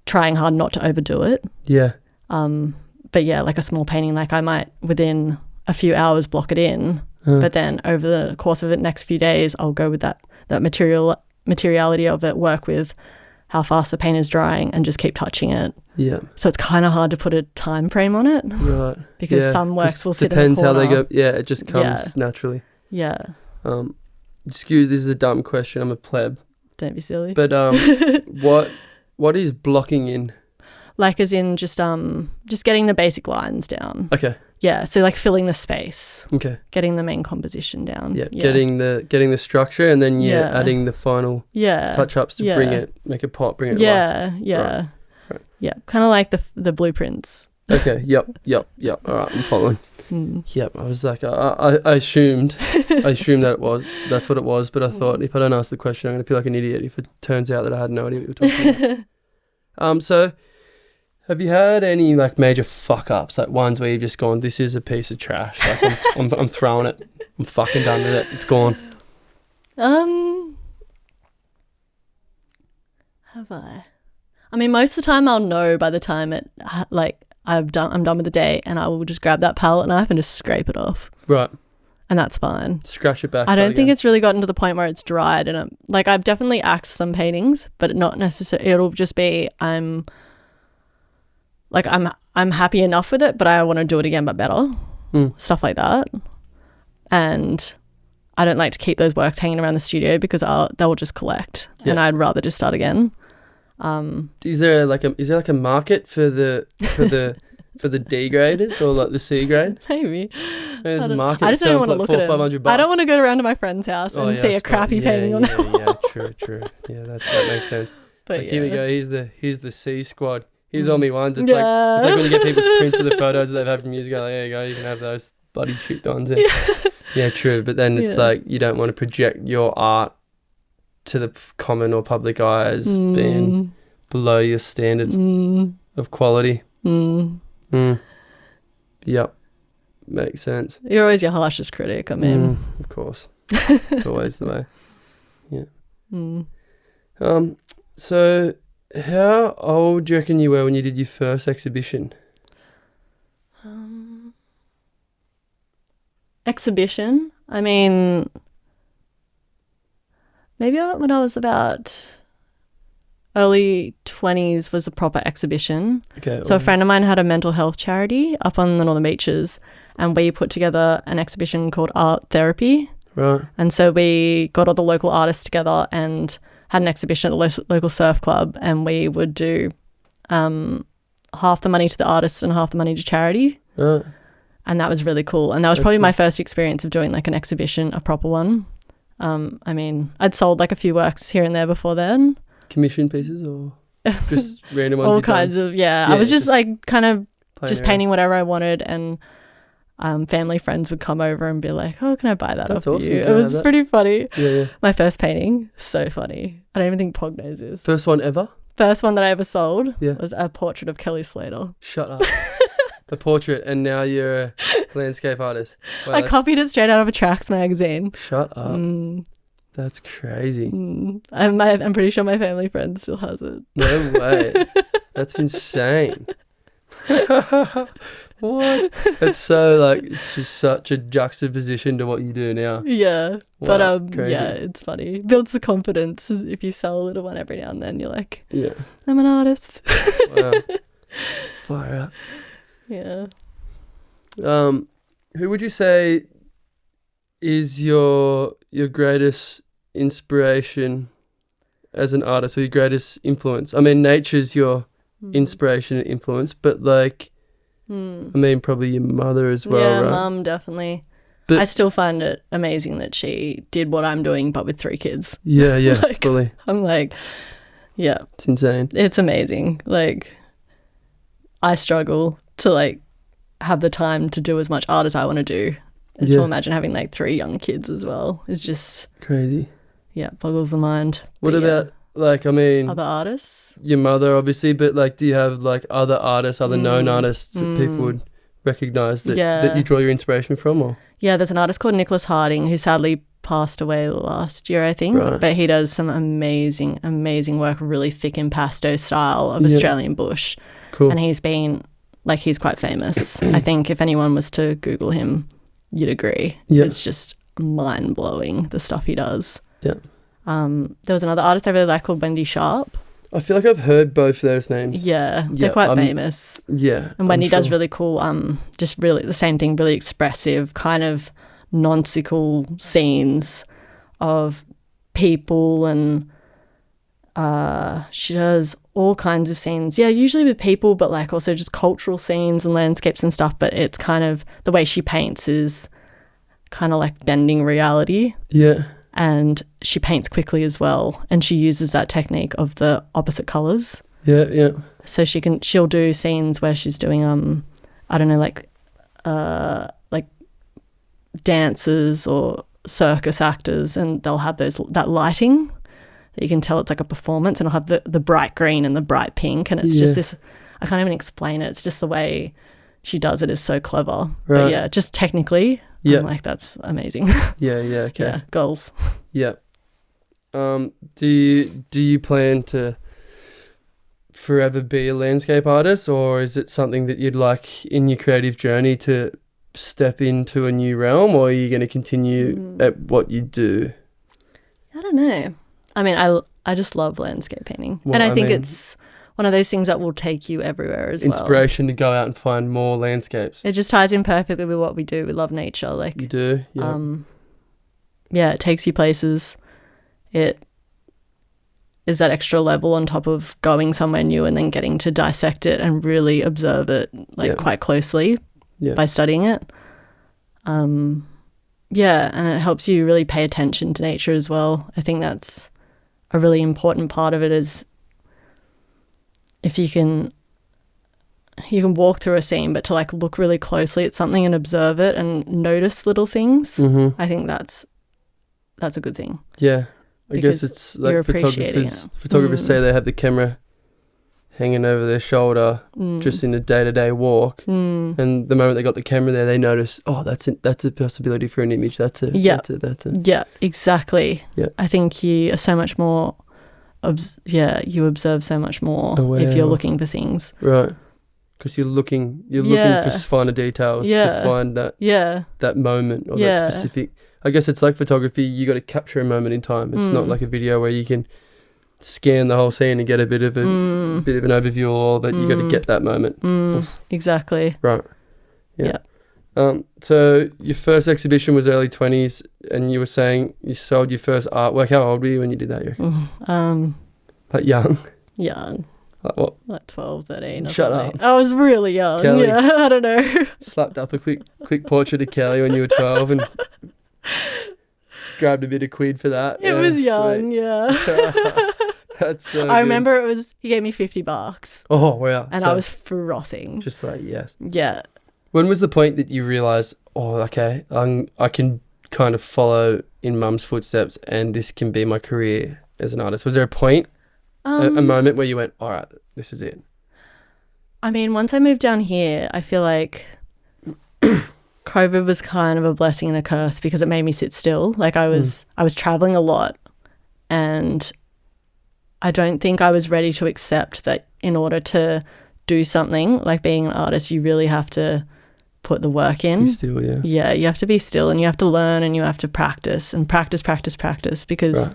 S2: trying hard not to overdo it.
S1: Yeah.
S2: But yeah, like a small painting, like I might within a few hours block it in, but then over the course of the next few days, I'll go with that materiality of it, work with how fast the paint is drying and just keep touching it.
S1: Yeah.
S2: So it's kind of hard to put a time frame on it.
S1: Right.
S2: Because
S1: Yeah,
S2: some works
S1: 'cause
S2: will sit
S1: depends
S2: in the corner.
S1: how they go. Yeah, it just comes naturally.
S2: Yeah.
S1: Excuse, this is a dumb question. I'm a pleb.
S2: Don't be silly.
S1: But what is blocking in?
S2: Like as in just getting the basic lines down.
S1: Okay.
S2: Yeah. So like filling the space.
S1: Okay.
S2: Getting the main composition down.
S1: Yeah. Getting the structure and then adding the final
S2: touch
S1: touch-ups to bring it, make it pop, bring it
S2: yeah.
S1: life.
S2: Yeah.
S1: Right.
S2: Yeah. Kind of like the blueprints.
S1: Okay. Yep. All right, I'm following. Yep. I was like, I assumed that's what it was, but I thought if I don't ask the question, I'm gonna feel like an idiot if it turns out that I had no idea what you were talking about. So have you had any like major fuck ups, like ones where you've just gone, this is a piece of trash, like I'm throwing it, I'm fucking done with it, it's gone?
S2: Have I? I mean, most of the time I'll know by the time I'm done with the day, and I will just grab that palette knife and just scrape it off.
S1: Right.
S2: And that's fine.
S1: Scratch it back.
S2: I don't think it's really gotten to the point where it's dried, and I've definitely axed some paintings, but not necessarily. It'll just be I'm happy enough with it, but I want to do it again, but better. Stuff like that. And I don't like to keep those works hanging around the studio because they'll just collect, and I'd rather just start again.
S1: Is there like a market for the D graders or like the C grade?
S2: Maybe.
S1: There's a market.
S2: I just don't want to look at it.
S1: $500.
S2: I don't want to go around to my friend's house and see a crappy painting on it.
S1: Yeah, true. Yeah, that makes sense. But here we go. Here's the C squad. Here's all me ones. It's like when you get people's prints of the photos that they've had from years ago. Like, there you go. You can have those bloody shit ones. Yeah, true. But then it's like you don't want to project your art to the common or public eye as being below your standard of quality. Yep. Makes sense.
S2: You're always your harshest critic, I mean.
S1: Of course. It's always the way. Yeah. So how old do you reckon you were when you did your first exhibition?
S2: Exhibition? I mean, maybe when I was about early 20s was a proper exhibition.
S1: Okay.
S2: So a friend of mine had a mental health charity up on the Northern Beaches, and we put together an exhibition called Art Therapy.
S1: Right.
S2: And so we got all the local artists together and had an exhibition at the local surf club, and we would do half the money to the artists and half the money to charity.
S1: Right.
S2: And that was really cool. And that was probably my first experience of doing like an exhibition, a proper one. I mean, I'd sold like a few works here and there before then.
S1: Commission pieces or just random ones?
S2: All kinds of, I was just like kind of just painting whatever I wanted, and family friends would come over and be like, oh, can I buy that
S1: That's
S2: off
S1: awesome.
S2: you? It was pretty funny.
S1: Yeah.
S2: My first painting, so funny. I don't even think Pog knows this.
S1: First one ever?
S2: First one that I ever sold
S1: Yeah.
S2: was a portrait of Kelly Slater.
S1: Shut up. A portrait, and now you're a landscape artist. Wow,
S2: I copied it straight out of a Tracks magazine.
S1: Shut up. That's crazy.
S2: I'm pretty sure my family friend still has it.
S1: No way. That's insane. What? That's so like, it's just such a juxtaposition to what you do now.
S2: Yeah.
S1: Wow,
S2: But
S1: crazy.
S2: yeah, it's funny. Builds the confidence if you sell a little one every now and then. You're like,
S1: Yeah.
S2: I'm an artist.
S1: Wow. Fire out.
S2: Yeah.
S1: Who would you say is your greatest inspiration as an artist, or your greatest influence? I mean, nature's your inspiration and influence, but like, I mean, probably your mother as well,
S2: yeah,
S1: right?
S2: Mum, definitely.
S1: But
S2: I still find it amazing that she did what I'm doing, but with 3 kids.
S1: Yeah,
S2: Like,
S1: fully.
S2: I'm like, yeah,
S1: It's insane.
S2: it's amazing. Like, I struggle to like have the time to do as much art as I want to do. And to imagine having like 3 young kids as well is just
S1: crazy.
S2: Yeah, boggles the mind.
S1: What about like, I mean,
S2: other artists?
S1: Your mother, obviously, but like, do you have like other artists, other known artists that people would recognize that you draw your inspiration from? Or
S2: yeah, there's an artist called Nicholas Harding who sadly passed away last year, I think. Right. But he does some amazing, amazing work, really thick impasto style of Australian bush.
S1: Cool.
S2: And he's quite famous. I think if anyone was to Google him, you'd agree. Yeah. It's just mind blowing, the stuff he does.
S1: Yeah.
S2: There was another artist I really like called Wendy Sharp.
S1: I feel like I've heard both of those names.
S2: Yeah, they're quite famous.
S1: Yeah.
S2: And Wendy does really cool, just really the same thing, really expressive, kind of nonsensical scenes of people, and she does all kinds of scenes. Yeah, usually with people, but like also just cultural scenes and landscapes and stuff. But it's kind of the way she paints is kind of like bending reality.
S1: Yeah.
S2: And she paints quickly as well, and she uses that technique of the opposite colours.
S1: Yeah, yeah.
S2: So she'll do scenes where she's doing I don't know, like dancers or circus actors, and they'll have that lighting that you can tell it's like a performance, and it'll have the bright green and the bright pink, and it's just this, I can't even explain it. It's just the way she does it is so clever. Right. But yeah, just technically, I'm like, that's amazing.
S1: Yeah, okay.
S2: Yeah, goals.
S1: Yeah. Do you plan to forever be a landscape artist, or is it something that you'd like in your creative journey to step into a new realm, or are you going to continue at what you do?
S2: I don't know. I mean, I just love landscape painting. Well, and I think it's one of those things that will take you everywhere as well.
S1: Inspiration to go out and find more landscapes.
S2: It just ties in perfectly with what we do. We love nature. Like,
S1: you do? Yeah.
S2: Yeah, it takes you places. It is that extra level on top of going somewhere new and then getting to dissect it and really observe it quite closely by studying it. Yeah, and it helps you really pay attention to nature as well. I think that's a really important part of it, is if you can walk through a scene, but to like look really closely at something and observe it and notice little things, I think that's a good thing.
S1: Yeah. I guess it's like photographers say they have the camera hanging over their shoulder just in a day-to-day walk, and the moment they got the camera there, they notice, oh, that's a possibility for an image. That's it.
S2: Yeah, exactly. Yeah. I think you are so much more you observe so much more if you're looking for things.
S1: Right. Because you're looking for finer details to find that moment or that specific. I guess it's like photography. You got to capture a moment in time. It's not like a video where you can scan the whole scene and get a bit of an overview of all, but you got to get that moment.
S2: Exactly.
S1: Right. Yeah. So your first exhibition was early 20s, and you were saying you sold your first artwork. How old were you when you did that? Like young?
S2: Young.
S1: Like what?
S2: Like 12, 13 or
S1: Shut
S2: something.
S1: up.
S2: I was really young.
S1: Kelly.
S2: Yeah, I don't know.
S1: Slapped up a quick portrait of Kelly when you were 12 and grabbed a bit of quid for that.
S2: It was young, yeah.
S1: That's so
S2: I remember he gave me $50.
S1: Oh, wow.
S2: And I was frothing.
S1: Just like, yes.
S2: Yeah.
S1: When was the point that you realised, oh, okay, I can kind of follow in Mum's footsteps and this can be my career as an artist? Was there a point, a moment where you went, all right, this is it?
S2: I mean, once I moved down here, I feel like COVID was kind of a blessing and a curse because it made me sit still. Like I was traveling a lot, and I don't think I was ready to accept that in order to do something like being an artist, you really have to put the work in.
S1: Be still, yeah.
S2: Yeah, you have to be still, and you have to learn, and you have to practice because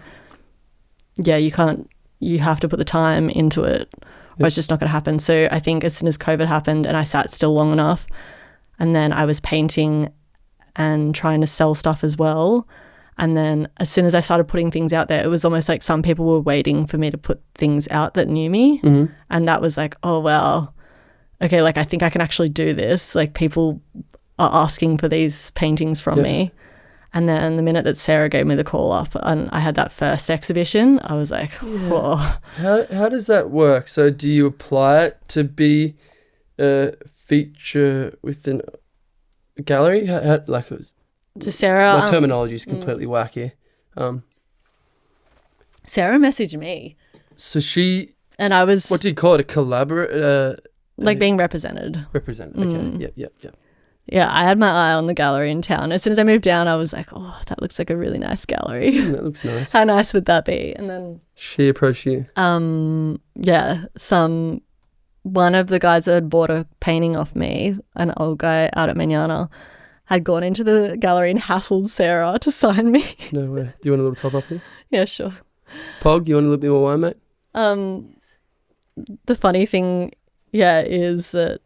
S2: you have to put the time into it or it's just not going to happen. So I think as soon as COVID happened and I sat still long enough, and then I was painting and trying to sell stuff as well, and then as soon as I started putting things out there, it was almost like some people were waiting for me to put things out that knew me. And that was like, oh wow, okay, like I think I can actually do this. Like people are asking for these paintings from me. And then the minute that Sarah gave me the call up and I had that first exhibition, I was like, whoa.
S1: How does that work? So do you apply it to be feature within a gallery? Like it was,
S2: To Sarah.
S1: my terminology is completely wacky.
S2: Sarah messaged me.
S1: So she,
S2: And I was
S1: what do you call it? A collaborator?
S2: like being represented.
S1: Represented. Okay. Yep.
S2: Yeah, I had my eye on the gallery in town. As soon as I moved down, I was like, oh, that looks like a really nice gallery.
S1: That looks nice.
S2: How nice would that be? And then
S1: She approached you.
S2: one of the guys that had bought a painting off me, an old guy out at Mckeown, had gone into the gallery and hassled Sarah to sign me.
S1: No way. Do you want a little top up here?
S2: Yeah, sure.
S1: Pog, you want a little bit more wine, mate?
S2: The funny thing, is that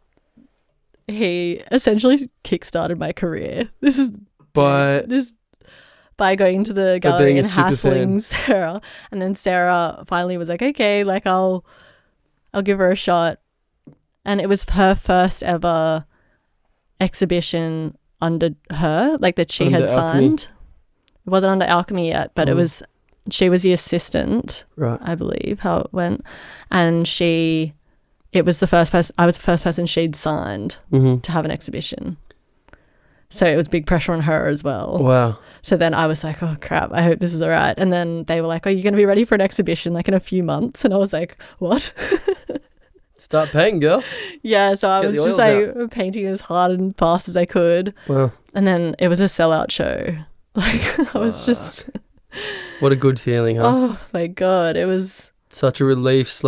S2: he essentially kickstarted my career. By going into the gallery and hassling Sarah. And then Sarah finally was like, okay, like I'll give her a shot. And it was her first ever exhibition under her, like that she had signed. It wasn't under Alchemy yet, but she was the assistant,
S1: right?
S2: I believe how it went. And I was the first person she'd signed to have an exhibition. So it was big pressure on her as well.
S1: Wow.
S2: So then I was like, oh crap, I hope this is all right. And then they were like, are you going to be ready for an exhibition like in a few months? And I was like, what?
S1: Start painting, girl.
S2: Yeah, so I was just like painting as hard and fast as I could.
S1: Wow.
S2: And then it was a sellout show. Like I was just...
S1: What a good feeling, huh?
S2: Oh my God, it was...
S1: Such a relief /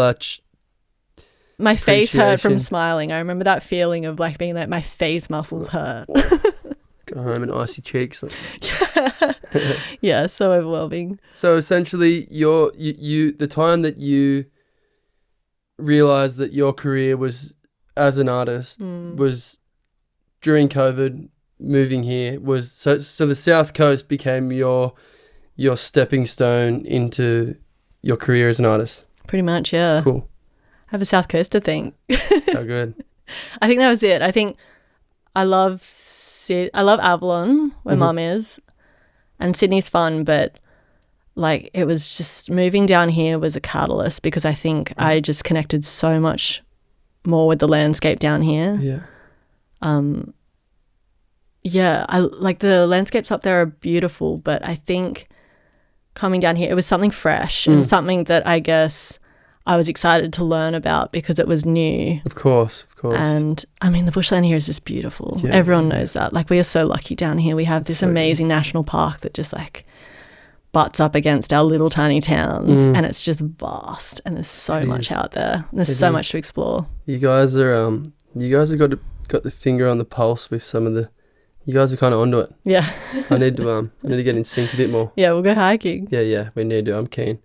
S2: My face hurt from smiling. I remember that feeling of like being like my face muscles hurt.
S1: Go home and icy cheeks.
S2: Yeah, so overwhelming.
S1: So essentially, you the time that you realized that your career was as an artist was during COVID. Moving here was so the South Coast became your stepping stone into your career as an artist.
S2: Pretty much, yeah.
S1: Cool.
S2: I have a South Coast to thank.
S1: How good.
S2: I think that was it. I think I love Avalon, where Mum is, and Sydney's fun, but like it was just moving down here was a catalyst because I think I just connected so much more with the landscape down here.
S1: Yeah.
S2: Yeah, I like the landscapes up there are beautiful, but I think coming down here, it was something fresh and something that I guess I was excited to learn about because it was new.
S1: Of course.
S2: And I mean, the bushland here is just beautiful. Yeah, everyone knows that. Like we are so lucky down here. We have this amazing national park that just like butts up against our little tiny towns and it's just vast and there's so much out there. And there's so much to explore. You guys have got the finger on the pulse with some of the... You guys are kind of onto it. Yeah. I need to get in sync a bit more. Yeah, we'll go hiking. Yeah, we need to. I'm keen.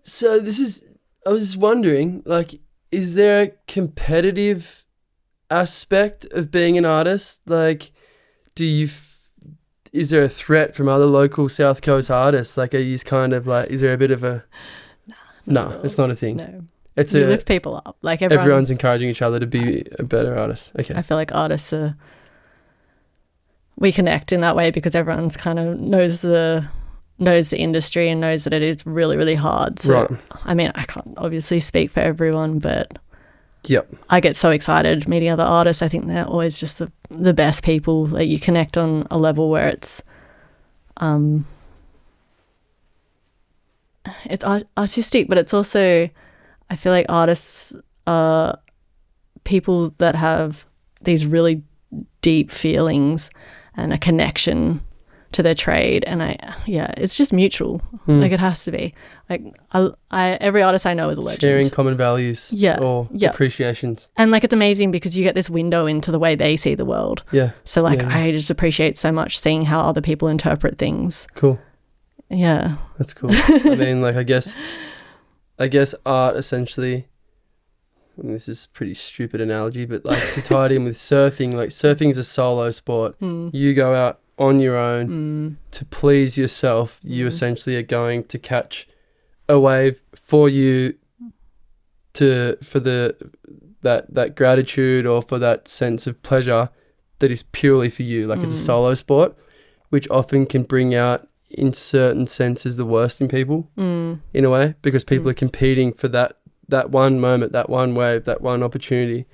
S2: So I was just wondering, like, is there a competitive aspect of being an artist? Like, is there a threat from other local South Coast artists? Like, are you kind of like, is there a bit of a... No, it's not a thing. No. We lift people up. Like everyone's encouraging each other to be a better artist. Okay. I feel like artists we connect in that way because everyone's kind of knows the industry and knows that it is really, really hard. So, right. I mean, I can't obviously speak for everyone, but yep. I get so excited meeting other artists. I think they're always just the best people that you connect on a level where it's artistic, but it's also... I feel like artists are people that have these really deep feelings and a connection to their trade, and it's just mutual. Like it has to be. Like every artist I know is a legend. Sharing common values, or appreciations, and like it's amazing because you get this window into the way they see the world. Yeah. So like I just appreciate so much seeing how other people interpret things. Cool. Yeah. That's cool. I mean, like I guess art essentially, and this is a pretty stupid analogy, but like to tie it in with surfing, like surfing is a solo sport. You go out on your own to please yourself. You essentially are going to catch a wave for you for that gratitude or for that sense of pleasure that is purely for you. Like it's a solo sport, which often can bring out in certain senses the worst in people in a way, because people are competing for that
S1: that one moment, that one wave, that one opportunity.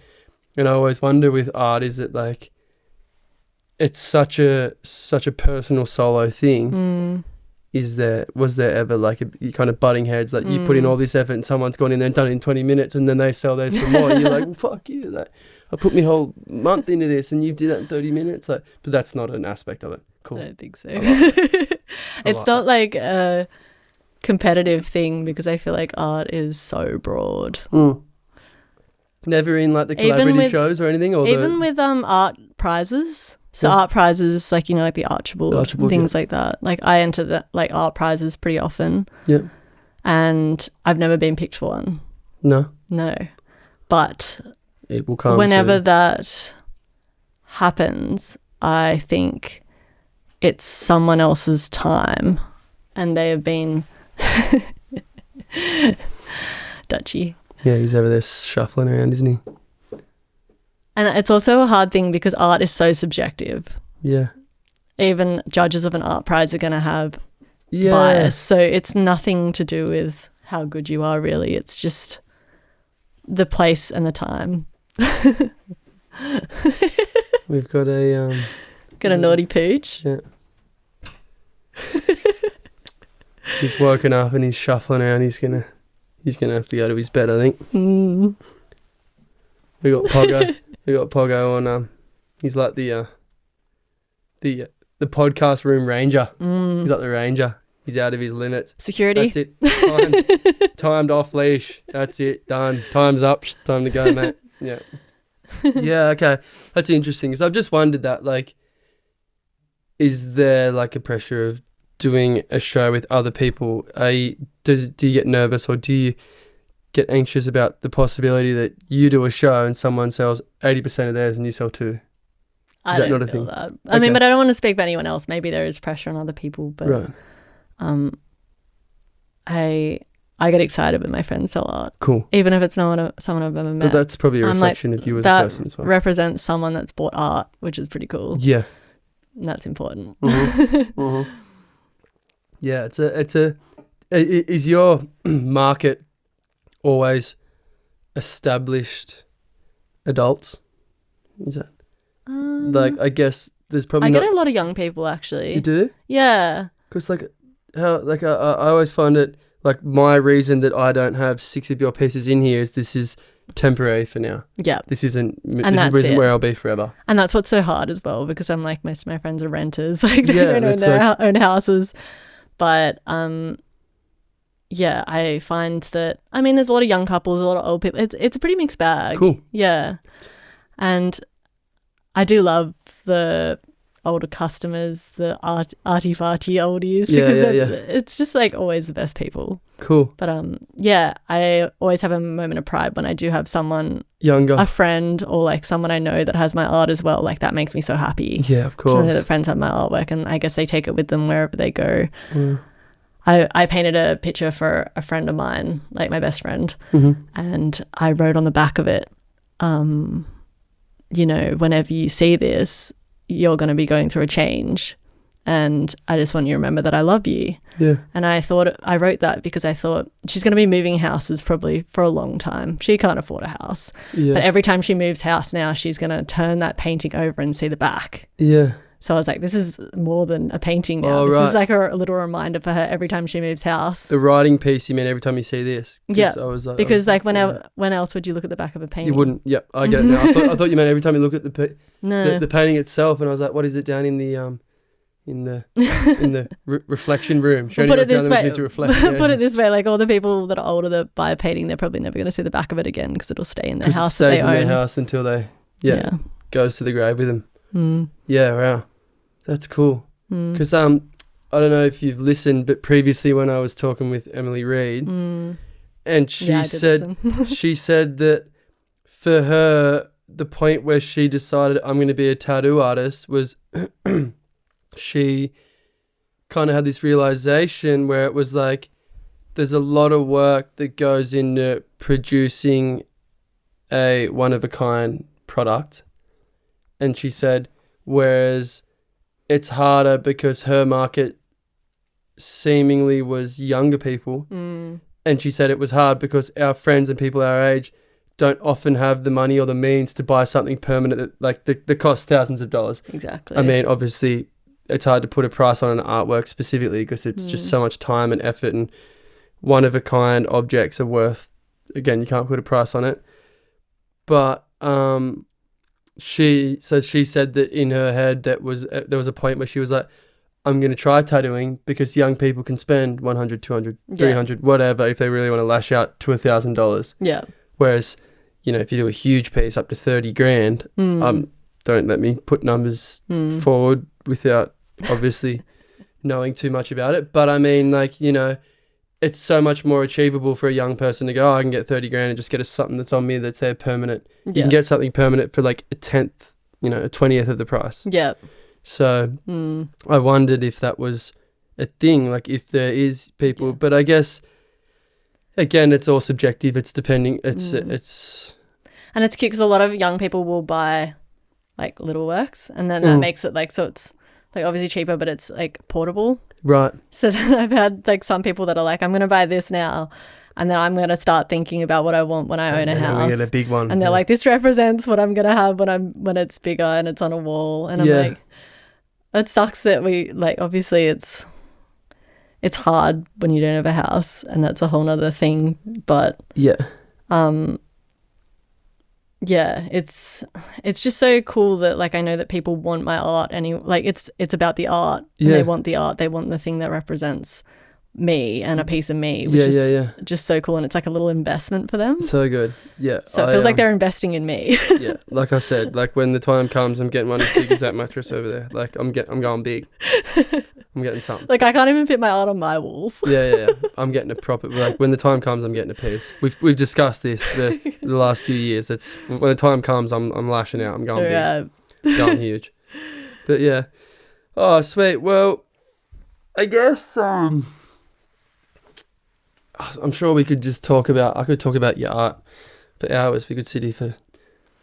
S1: And I always wonder with art, is it like it's such a personal solo thing. Was there ever like a kind of butting heads, like you put in all this effort and someone's gone in there and done it in 20 minutes and then they sell theirs for more and you're like, well, fuck you, like I put my whole month into this and you did that in 30 minutes, like, but that's not an aspect of it. Cool.
S2: I don't think so. It's not like a competitive thing because I feel like art is so broad.
S1: Never in like the collaborative shows or anything, or
S2: even with art prizes. So art prizes, like, you know, like the Archibald and things like that. Like I enter the like art prizes pretty often.
S1: Yeah.
S2: And I've never been picked for one.
S1: No.
S2: But
S1: it will come
S2: whenever that happens, I think it's someone else's time and they have been Dutchy.
S1: Yeah, he's over there shuffling around, isn't he?
S2: And it's also a hard thing because art is so subjective.
S1: Yeah.
S2: Even judges of an art prize are going to have bias. So it's nothing to do with how good you are, really. It's just the place and the time.
S1: We've got a...
S2: got a naughty pooch.
S1: Yeah. He's woken up and he's shuffling around. He's gonna have to go to his bed, I think. We got Pogo. We got Pogo on. He's like the podcast room ranger. He's like the ranger. He's out of his limits.
S2: Security.
S1: That's it. Timed off leash. That's it. Done. Time's up. Time to go, mate. Yeah. Yeah. Okay. That's interesting. So I've just wondered that, like, is there like a pressure of doing a show with other people? Do you get nervous or do you get anxious about the possibility that you do a show and someone sells 80% of theirs and you sell 2?
S2: Is that not a thing? That. I mean, but I don't want to speak for anyone else. Maybe there is pressure on other people, but
S1: right.
S2: I get excited when my friends sell art.
S1: Cool.
S2: Even if it's not someone I've ever met.
S1: But that's probably a reflection of you as a person as well.
S2: That represents someone that's bought art, which is pretty cool.
S1: Yeah.
S2: And that's important.
S1: Yeah, is your market always established adults? Is that like, I guess there's probably
S2: I get a lot of young people actually.
S1: You do?
S2: Yeah.
S1: Because I always find it like my reason that I don't have 6 of your pieces in here is this is temporary for now.
S2: Yeah.
S1: This isn't where I'll be forever.
S2: And that's what's so hard as well because I'm like, most of my friends are renters. Like they don't own their own houses. But yeah, I find that, I mean, there's a lot of young couples, a lot of old people. It's a pretty mixed bag.
S1: Cool.
S2: Yeah. And I do love the older customers, the arty-farty oldies, because it's just like always the best people.
S1: Cool.
S2: But yeah, I always have a moment of pride when I do have someone
S1: younger,
S2: a friend or like someone I know that has my art as well. Like that makes me so happy.
S1: Yeah, of course.
S2: To know that friends have my artwork and I guess they take it with them wherever they go. I painted a picture for a friend of mine, like my best friend, and I wrote on the back of it, you know, whenever you see this, you're going to be going through a change and I just want you to remember that I love you. Yeah. And I wrote that because I thought she's going to be moving houses probably for a long time. She can't afford a house. Yeah. But every time she moves house now, she's going to turn that painting over and see the back. Yeah. So I was like, this is more than a painting now. This is like a little reminder for her every time she moves house.
S1: The writing piece, you mean every time you see this?
S2: Yeah. Because when else would you look at the back of a painting?
S1: You wouldn't. Yep, I get it now. I thought you meant every time you look at the painting itself, and I was like, what is it down in the reflection room?
S2: Put it this way. Put it this way: like all the people that are older that buy a painting, they're probably never going to see the back of it again because it'll stay in their house.
S1: It stays in their house until they goes to the grave with them. Yeah, wow, that's cool. Because I don't know if you've listened, but previously when I was talking with Emily Reed, and she said that for her the point where she decided I'm going to be a tattoo artist was she kind of had this realization where it was like there's a lot of work that goes into producing a one-of-a-kind product. And she said, whereas it's harder because her market seemingly was younger people And she said it was hard because our friends and people our age don't often have the money or the means to buy something permanent that costs thousands of dollars.
S2: Exactly.
S1: I mean, obviously, it's hard to put a price on an artwork specifically because it's just so much time and effort, and one-of-a-kind objects are worth, again, you can't put a price on it. But she said that in her head there was a point where she was like, I'm going to try tattooing because young people can spend $100, $200, $300, whatever, if they really want to lash out to $1,000.
S2: Yeah.
S1: Whereas, you know, if you do a huge piece up to 30 grand, don't let me put numbers forward without obviously knowing too much about it. But I mean, like, you know, it's so much more achievable for a young person to go, I can get 30 grand and just get something that's on me that's there permanent. You can get something permanent for like a 10th, you know, a 20th of the price. Yeah. So I wondered if that was a thing, like if there is people, but I guess, again, it's all subjective. It's depending. It's
S2: and it's cute because a lot of young people will buy like little works, and then that makes it like, so it's like obviously cheaper, but it's like portable.
S1: Right.
S2: So then I've had like some people that are like, I'm going to buy this now, and then I'm going to start thinking about what I want when I own a house. We get a big one. And they're like, this represents what I'm going to have when it's bigger and it's on a wall. And I'm like, it sucks that we like, obviously it's hard when you don't have a house, and that's a whole nother thing. But it's just so cool that like I know that people want my art, and like it's about the art, and they want the art, they want the thing that represents me and a piece of me, which is just so cool, and it's like a little investment for them.
S1: So good.
S2: So it feels like they're investing in me.
S1: Like I said, like when the time comes, I'm getting one as big as that mattress over there. Like I'm going big. I'm getting something.
S2: Like I can't even fit my art on my walls.
S1: I'm getting a proper, like when the time comes, I'm getting a piece. We've discussed this the last few years. It's when the time comes, I'm lashing out. I'm going big. Going huge. But yeah. Oh, sweet. Well, I guess I'm sure we could just I could talk about your art for hours. We could sit here for the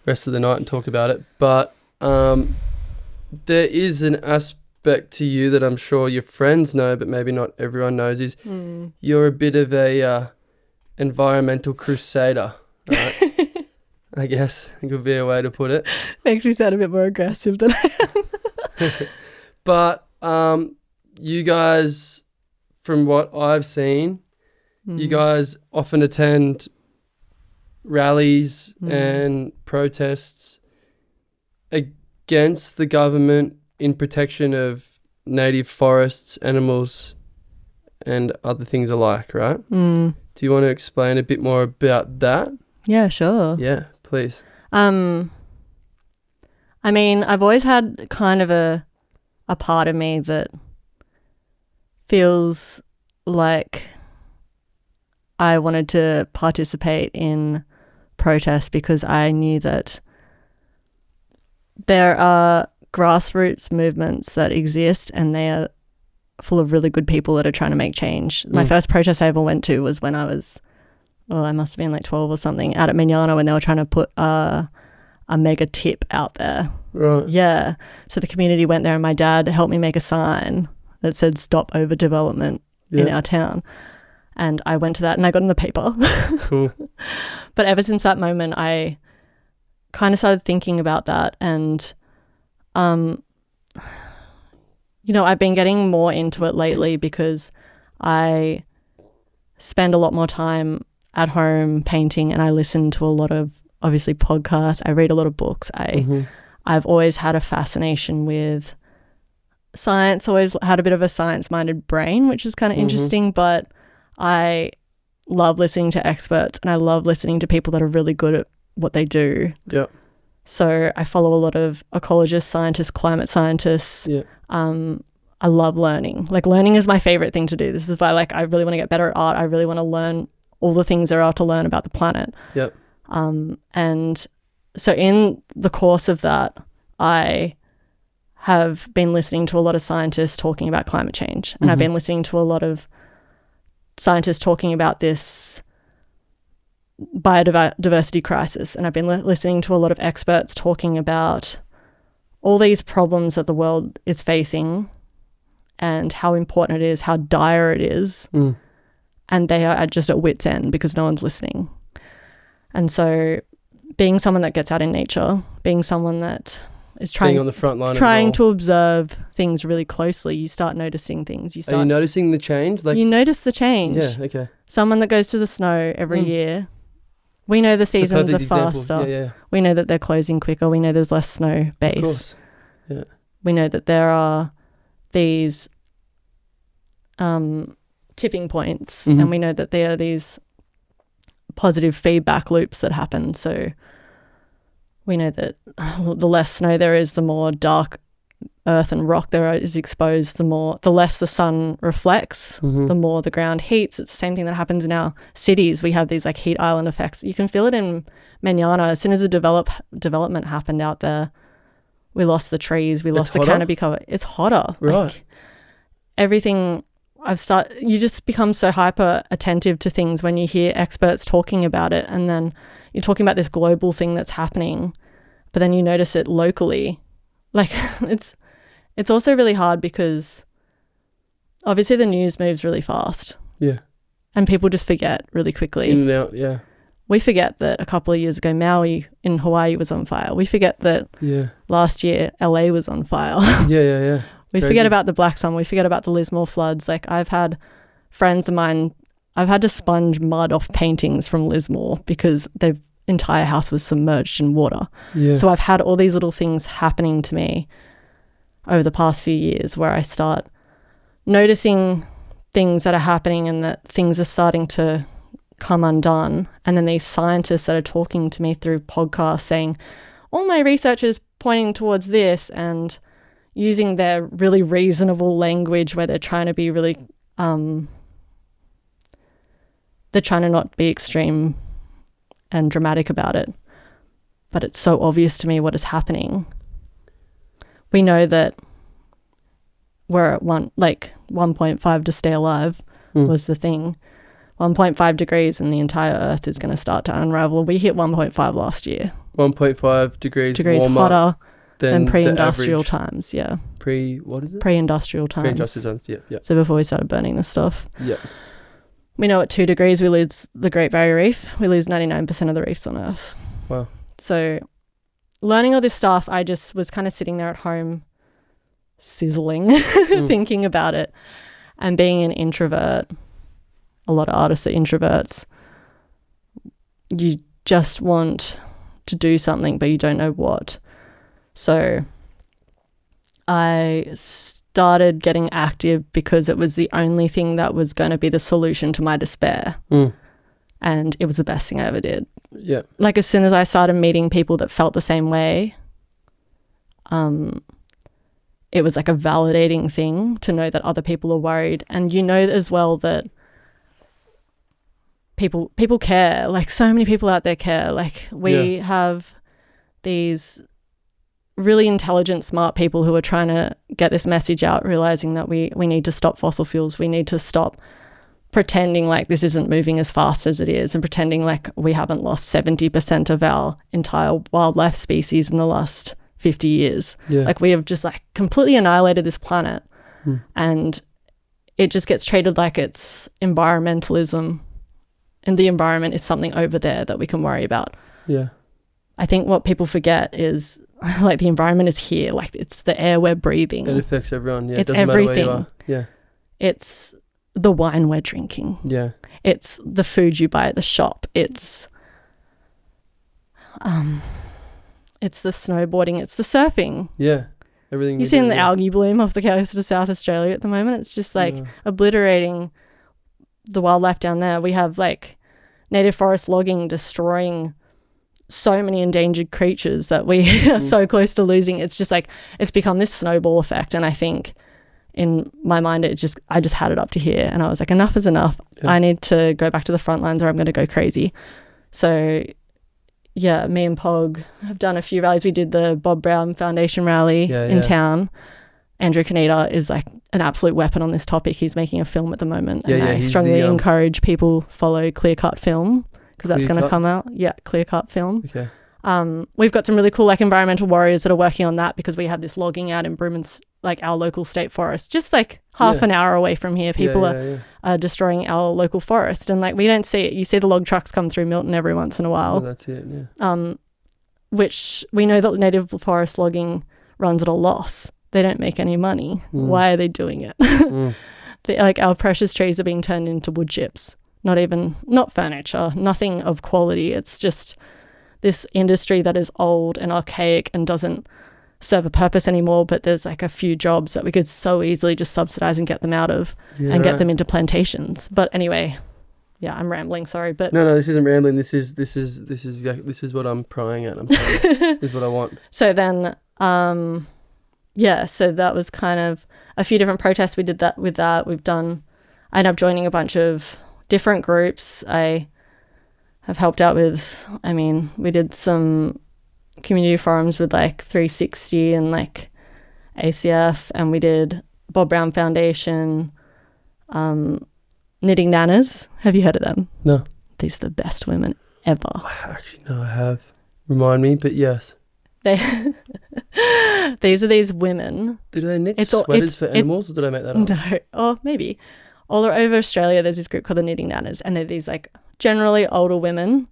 S1: rest of the night and talk about it. But there is an aspect to you that I'm sure your friends know, but maybe not everyone knows, is you're a bit of a environmental crusader, right? I guess it could be a way to put it.
S2: Makes me sound a bit more aggressive than I am.
S1: But you guys, from what I've seen, you guys often attend rallies and protests against the government in protection of native forests, animals, and other things alike, right? Do you want to explain a bit more about that?
S2: Yeah, sure.
S1: Yeah, please.
S2: I mean, I've always had kind of a part of me that feels like I wanted to participate in protests because I knew that there are grassroots movements that exist, and they are full of really good people that are trying to make change. My first protest I ever went to was when I was, I must have been like 12 or something, out at Mckeown, when they were trying to put a mega tip out there.
S1: Right.
S2: Yeah. So the community went there, and my dad helped me make a sign that said "Stop Overdevelopment" in our town. And I went to that and I got in the paper.
S1: Cool.
S2: But ever since that moment, I kind of started thinking about that. And, you know, I've been getting more into it lately because I spend a lot more time at home painting, and I listen to a lot of, obviously, podcasts. I read a lot of books. I've always had a fascination with science, always had a bit of a science-minded brain, which is kind of interesting, but I love listening to experts, and I love listening to people that are really good at what they do. Yeah. So I follow a lot of ecologists, scientists, climate scientists. Yeah. I love learning. Like, learning is my favorite thing to do. This is why, like, I really want to get better at art. I really want to learn all the things there are to learn about the planet. Yep. And so in the course of that, I have been listening to a lot of scientists talking about climate change, and I've been listening to a lot of scientists talking about this biodiversity crisis, and I've been listening to a lot of experts talking about all these problems that the world is facing and how important it is, how dire it is. and they are just at wit's end because no one's listening. And so being someone that gets out in nature, being someone that is
S1: being on the front line,
S2: trying to observe things really closely, you start noticing things.
S1: Are you noticing the change?
S2: You notice the change.
S1: Yeah, okay.
S2: Someone that goes to the snow every year, we know the seasons are faster.
S1: Yeah.
S2: We know that they're closing quicker. We know there's less snow base.
S1: Of course. Yeah.
S2: We know that there are these tipping points, and we know that there are these positive feedback loops that happen. So we know that the less snow there is, the more dark earth and rock there is exposed, the less the sun reflects, the more the ground heats. It's the same thing that happens in our cities. We have these like heat island effects. You can feel it in Mckeown. As soon as the development happened out there, we lost the trees, we lost the canopy cover. It's hotter.
S1: Right.
S2: Like, everything you just become so hyper attentive to things when you hear experts talking about it, and then you're talking about this global thing that's happening, but then you notice it locally. Like it's also really hard because obviously the news moves really fast.
S1: Yeah.
S2: And people just forget really quickly.
S1: In and out, yeah.
S2: We forget that a couple of years ago Maui in Hawaii was on fire. We forget that last year LA was on fire.
S1: Yeah.
S2: We forget about the Black Sun. We forget about the Lismore floods. Like, I've had friends of mine, I've had to sponge mud off paintings from Lismore because their entire house was submerged in water.
S1: Yeah.
S2: So I've had all these little things happening to me over the past few years where I start noticing things that are happening and that things are starting to come undone. And then these scientists that are talking to me through podcasts saying, all my research is pointing towards this, and using their really reasonable language where they're trying to be really, they're trying to not be extreme and dramatic about it. But it's so obvious to me what is happening. We know that we're at 1.5 to stay alive was the thing. 1.5 degrees and the entire earth is going to start to unravel. We hit 1.5 last year.
S1: 1.5 degrees
S2: hotter than pre-industrial
S1: average.
S2: Times, yeah.
S1: What is it?
S2: Pre-industrial times.
S1: Pre-industrial times, yeah.
S2: So before we started burning this stuff.
S1: Yeah.
S2: We know at 2 degrees we lose the Great Barrier Reef. We lose 99% of the reefs on Earth.
S1: Wow. So
S2: learning all this stuff, I just was kind of sitting there at home sizzling, thinking about it. And being an introvert, a lot of artists are introverts. You just want to do something, but you don't know what. So I started getting active because it was the only thing that was going to be the solution to my despair. And it was the best thing I ever did.
S1: Yeah.
S2: Like, as soon as I started meeting people that felt the same way, it was like a validating thing to know that other people are worried. And you know as well that people care. Like, so many people out there care. Like, we have these really intelligent, smart people who are trying to get this message out, realizing that we need to stop fossil fuels. We need to stop pretending like this isn't moving as fast as it is, and pretending like we haven't lost 70% of our entire wildlife species in the last 50 years. Yeah. Like, we have just like completely annihilated this planet, and it just gets treated like it's environmentalism, and the environment is something over there that we can worry about. Yeah. I think what people forget is, like, the environment is here. Like, it's the air we're breathing.
S1: It affects everyone. Yeah.
S2: It's
S1: it doesn't
S2: everything.
S1: matter where you are. Yeah. It's
S2: the wine we're drinking. Yeah. It's the food you buy at the shop. It's the snowboarding. It's the surfing.
S1: Yeah. Everything.
S2: You've seen the algae bloom off the coast of South Australia at the moment. It's just like obliterating the wildlife down there. We have like native forest logging destroying so many endangered creatures that we are so close to losing. It's just like, it's become this snowball effect. And I think in my mind, I just had it up to here, and I was like, enough is enough. Yeah. I need to go back to the front lines or I'm going to go crazy. So yeah, me and Pog have done a few rallies. We did the Bob Brown Foundation rally in town. Andrew Kaneda is like an absolute weapon on this topic. He's making a film at the moment. And I strongly encourage people follow Clear Cut Film, because that's going to come out. Yeah, Clear Cut Film. Okay. We've got some really cool like environmental warriors that are working on that, because we have this logging out in like our local state forest, just like half an hour away from here. People are destroying our local forest, and like we don't see it. You see the log trucks come through Milton every once in a while.
S1: Well, that's it. Yeah.
S2: Which we know that native forest logging runs at a loss. They don't make any money. Why are they doing it? Like our precious trees are being turned into wood chips. Not furniture, nothing of quality. It's just this industry that is old and archaic and doesn't serve a purpose anymore, but there's like a few jobs that we could so easily just subsidize and get them out of and get them into plantations. But anyway, yeah, I'm rambling, sorry, but
S1: no, this isn't rambling. This is what I'm prying at. This is what I want.
S2: So then so that was kind of a few different protests we did that with that. I ended up joining a bunch of different groups. I have helped out with, we did some community forums with like 360 and like ACF, and we did Bob Brown Foundation, Knitting Nanas. Have you heard of them?
S1: No.
S2: These are the best women ever.
S1: Actually, no, I have. Remind me, but yes.
S2: These are these women.
S1: Do they knit sweaters for animals, or did I make that up?
S2: No, or maybe. All over Australia, there's this group called the Knitting Nanas, and they're these like generally older women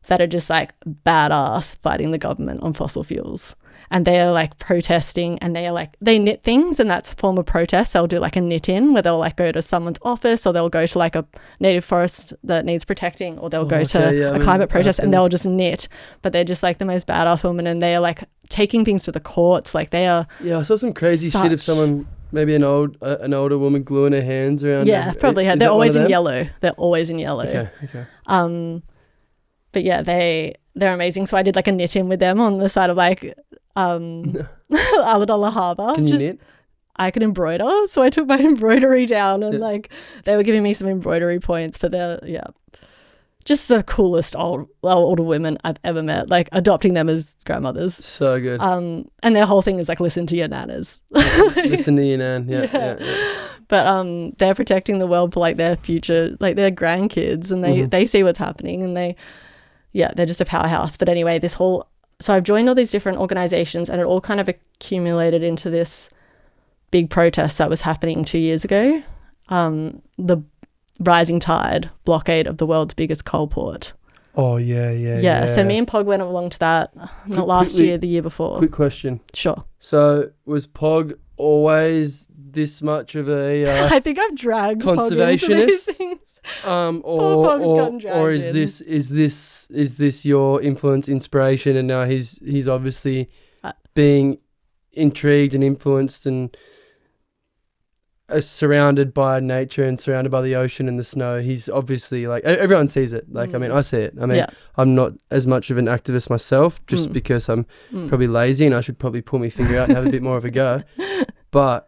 S2: that are just like badass fighting the government on fossil fuels. And they are like protesting, and they knit things, and that's a form of protest. They'll do like a knit in where they'll like go to someone's office, or they'll go to like a native forest that needs protecting, or they'll go to a climate protest and they'll just knit. But they're just like the most badass women, and they are like taking things to the courts. Like they are.
S1: Yeah, I saw some crazy shit of someone, maybe an older woman gluing her hands around.
S2: Yeah, probably. They're always in yellow. They're always in yellow.
S1: Okay.
S2: But yeah, they're amazing. So I did like a knit in with them on the side of like Ulladulla Harbour.
S1: Can you knit?
S2: I could embroider, so I took my embroidery down, and like they were giving me some embroidery points for just the coolest older women I've ever met. Like adopting them as grandmothers.
S1: So good.
S2: And their whole thing is like listen to your nanas.
S1: Listen to your nan. Yeah.
S2: But they're protecting the world for like their future, like their grandkids, and they see what's happening, and they're just a powerhouse. But anyway, so I've joined all these different organizations, and it all kind of accumulated into this big protest that was happening 2 years ago. The rising tide blockade of the world's biggest coal port.
S1: Oh, yeah.
S2: So me and Pog went along to that, not last year, the year before.
S1: Quick question.
S2: Sure.
S1: So was Pog always this much of a
S2: I think I've dragged
S1: conservationist? Or is this your influence, inspiration, and now he's obviously being intrigued and influenced and surrounded by nature and surrounded by the ocean and the snow. He's obviously like everyone sees it. Like I see it. I'm not as much of an activist myself, just because I'm probably lazy and I should probably pull my finger out and have a bit more of a go. But